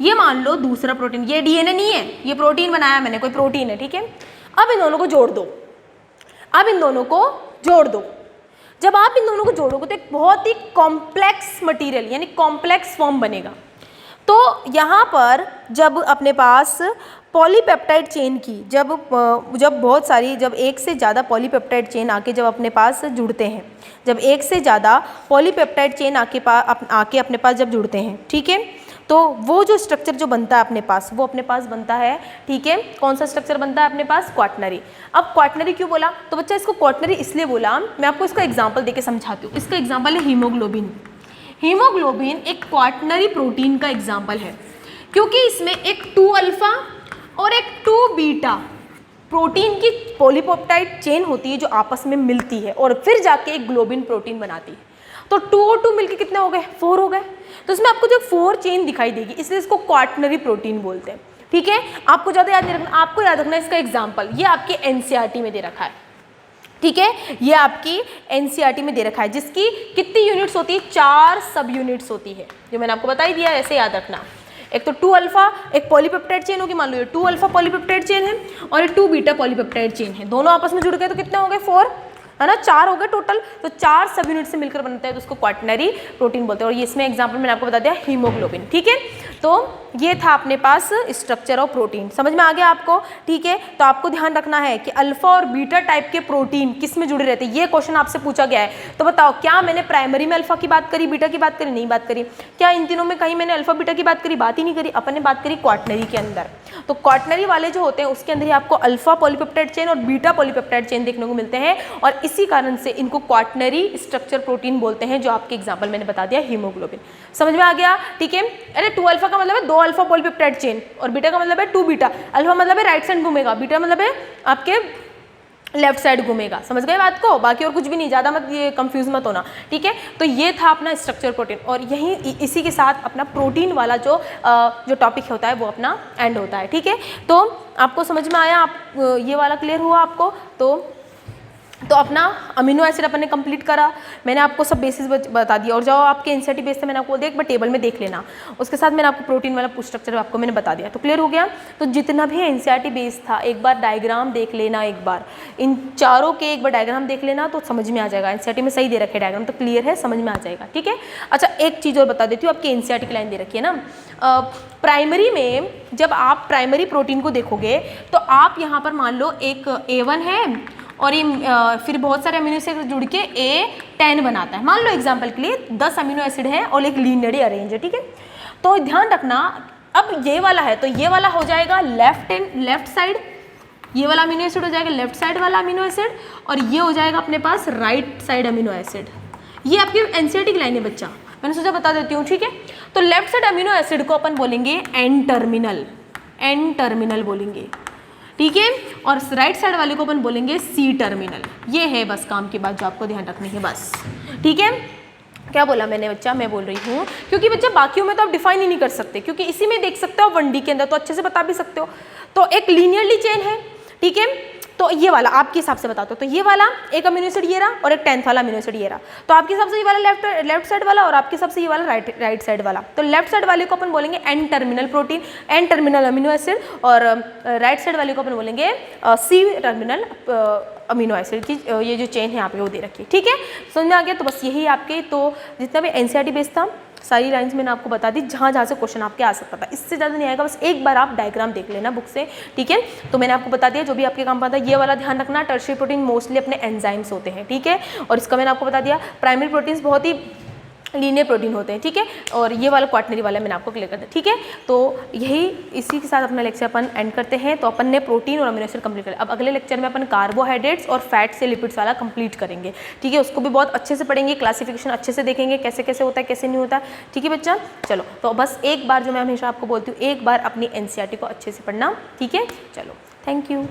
ये मान लो दूसरा प्रोटीन, ये डीएनए नहीं है, ये प्रोटीन बनाया मैंने, कोई प्रोटीन है, ठीक है। अब इन दोनों को जोड़ दो, जब आप इन दोनों को जोड़ोगे तो एक बहुत ही कॉम्प्लेक्स मटेरियल यानी कॉम्प्लेक्स फॉर्म बनेगा। तो यहाँ पर जब अपने पास पॉलीपेप्टाइड चेन की जब बहुत सारी जब एक से ज़्यादा पॉलीपेप्टाइड चेन आके जब अपने पास जुड़ते हैं, जब एक से ज़्यादा पॉलीपेप्टाइड चेन आके अपने पास जब जुड़ते हैं, ठीक है, तो वो जो स्ट्रक्चर जो बनता है अपने पास, वो अपने पास बनता है, ठीक है, कौन सा स्ट्रक्चर बनता है अपने पास? क्वाटनरी। अब क्वाटनरी क्यों बोला? तो बच्चा इसको क्वाटनरी इसलिए बोला, मैं आपको इसका एग्जांपल देके समझाती हूँ। इसका एग्जांपल है हीमोग्लोबिन। हीमोग्लोबिन एक क्वाटनरी प्रोटीन का एग्जांपल है, क्योंकि इसमें एक 2 अल्फा और एक 2 बीटा प्रोटीन की पॉलीपेप्टाइड चेन होती है जो आपस में मिलती है और फिर जाके एक ग्लोबिन प्रोटीन बनाती है। तो 2 और 2 मिलके कितने हो गए? 4 हो गए। तो इसमें आपको जो 4 चेन दिखाई देगी, इसलिए इसको क्वाटनरी प्रोटीन बोलते हैं, ठीक है। आपको ज़्यादा याद नहीं रखना, आपको याद रखना इसका एग्जाम्पल, ये आपके एनसीईआरटी में दे रखा है, ठीक है, ये आपकी एनसीईआरटी में दे रखा है, जिसकी कितनी यूनिट्स होती है? 4 सब यूनिट्स होती है, जो मैंने आपको बता ही दिया, ऐसे याद रखना। एक तो 2 अल्फा एक पॉलीपेप्टाइड चेन होगी, मान लो ये 2 अल्फा पॉलीपेप्टाइड चेन है और ये 2 बीटा पॉलीपेप्टाइड चेन है, दोनों आपस में जुड़ गए तो कितने हो गए? 4, है ना, 4 हो गए टोटल। तो 4 सब यूनिट से मिलकर बनता है, तो उसको क्वाटनरी प्रोटीन बोलते हैं। और ये इसमें एग्जांपल मैंने आपको बता दिया हीमोग्लोबिन, ठीक है। तो ये था अपने पास स्ट्रक्चर ऑफ प्रोटीन, समझ में आ गया आपको, ठीक है। तो आपको ध्यान रखना है कि अल्फा और बीटा टाइप के प्रोटीन किस में जुड़े रहते हैं, ये क्वेश्चन आपसे पूछा गया है। तो बताओ, क्या मैंने प्राइमरी में अल्फा की बात करी, बीटा की बात करी? नहीं बात करी। क्या इन तीनों में कहीं मैंने अल्फा बीटा की बात करी? बात ही नहीं करी। अपन ने बात करी क्वाटनरी के अंदर। तो क्वाटनरी वाले जो होते हैं उसके अंदर ही आपको अल्फा पॉलीपेप्टाइड चेन और बीटा पॉलीपेप्टाइड चेन देखने को मिलते हैं, और इसी कारण से इनको क्वाटनरी स्ट्रक्चर प्रोटीन बोलते हैं, जो आपके एग्जांपल मैंने बता दिया हीमोग्लोबिन। समझ में आ गया, ठीक है। अरे 2 अल्फा का मतलब है 2 अल्फा पॉलीपेप्टाइड चेन और बीटा का मतलब है 2 बीटा। अल्फा मतलब है राइट साइड घूमेगा, बीटा मतलब है आपके लेफ्ट साइड घूमेगा। समझ गए बात को? बाकी और कुछ भी नहीं, ज़्यादा मत ये कंफ्यूज मत होना, ठीक है। तो ये था अपना स्ट्रक्चर प्रोटीन, और यही इसी के साथ अपना प्रोटीन वाला जो टॉपिक होता है वो अपना एंड होता है, ठीक है। तो आपको समझ में आया? आप ये वाला क्लियर हुआ आपको? तो अपना अमीनो एसिड अपन ने कंप्लीट करा, मैंने आपको सब बेसिस बता दिया। और जो आपके एनसीईआरटी बेस थे मैंने आपको एक बार टेबल में देख लेना, उसके साथ मैंने आपको प्रोटीन वाला स्ट्रक्चर आपको मैंने बता दिया। तो क्लियर हो गया? तो जितना भी एनसीईआरटी बेस था एक बार डायग्राम देख लेना, एक बार इन चारों के एक बार डायग्राम देख लेना तो समझ में आ जाएगा। एनसीईआरटी में सही दे रखे डायग्राम, तो क्लियर है, समझ में आ जाएगा, ठीक है। अच्छा, एक चीज़ और बता देती हूँ, आपकी एनसीईआरटी की लाइन दे रखी है ना, प्राइमरी में जब आप प्राइमरी प्रोटीन को देखोगे तो आप यहाँ पर मान लो एक A1 है और ये फिर बहुत सारे अमीनो एसिड जुड़ के A10 बनाता है। मान लो एग्जांपल के लिए 10 अमीनो एसिड है और एक लीनियरली अरेंज है, ठीक है। तो ध्यान रखना, अब ये वाला है तो ये वाला हो जाएगा लेफ्ट साइड, ये वाला अमीनो एसिड हो जाएगा लेफ्ट साइड वाला अमीनो एसिड, और ये हो जाएगा अपने पास राइट साइड अमीनो एसिड। ये आपकी एनसीईआरटी की लाइन है बच्चा, मैंने सोचा बता देती हूँ, ठीक है। तो लेफ्ट साइड अमीनो एसिड को अपन बोलेंगे एन टर्मिनल बोलेंगे, ठीक है, और राइट साइड वाले को अपन बोलेंगे सी टर्मिनल। ये है बस काम की बात जो आपको ध्यान रखनी है बस, ठीक है। क्या बोला मैंने बच्चा? मैं बोल रही हूँ क्योंकि बच्चा बाकियों में तो आप डिफाइन ही नहीं कर सकते, क्योंकि इसी में देख सकते हो 1D के अंदर तो अच्छे से बता भी सकते हो। तो एक लीनियरली चेन है, ठीक है, तो ये वाला आपके हिसाब से बताते हो, तो ये वाला एक अमीनो एसिड ये रहा और एक 10th वाला अमीनो एसिड ये रहा, तो आपके हिसाब से ये वाला लेफ्ट साइड वाला और आपके हिसाब से ये वाला राइट साइड वाला। तो लेफ्ट साइड वाले को अपन बोलेंगे N terminal protein, N terminal amino acid, और राइट साइड वाले को अपन बोलेंगे सी टर्मिनल अमीनो एसिड की ये जो चेन है यहाँ पे वो दे रखी है, ठीक है। समझ में आ गया? तो बस यही आपके तो जितना भी एनसीईआरटी बेस था सारी लाइंस मैंने आपको बता दी, जहाँ से क्वेश्चन आपके आ सकता था, इससे ज़्यादा नहीं आएगा। बस एक बार आप डायग्राम देख लेना बुक से, ठीक है। तो मैंने आपको बता दिया जो भी आपके काम आता है। ये वाला ध्यान रखना, टर्शियरी प्रोटीन मोस्टली अपने एंजाइम्स होते हैं, ठीक है, और इसका मैंने आपको बता दिया। प्राइमरी प्रोटीन्स बहुत ही लीनियर प्रोटीन होते हैं, ठीक है, और ये वाला क्वाटनरी वाला मैंने आपको क्लियर कर दिया, ठीक है। तो यही इसी के साथ अपना लेक्चर अपन एंड करते हैं। तो अपन ने प्रोटीन और अमीनो एसिड कंप्लीट कर। अब अगले लेक्चर में अपन कार्बोहाइड्रेट्स और फैट से लिपिड्स वाला कंप्लीट करेंगे, ठीक है। उसको भी बहुत अच्छे से पढ़ेंगे, क्लासिफिकेशन अच्छे से देखेंगे कैसे कैसे होता है कैसे नहीं होता, ठीक है बच्चा। चलो, तो बस एक बार जो मैं हमेशा आपको बोलती हूँ, एक बार अपनी एनसीईआरटी को अच्छे से पढ़ना, ठीक है। चलो, थैंक यू।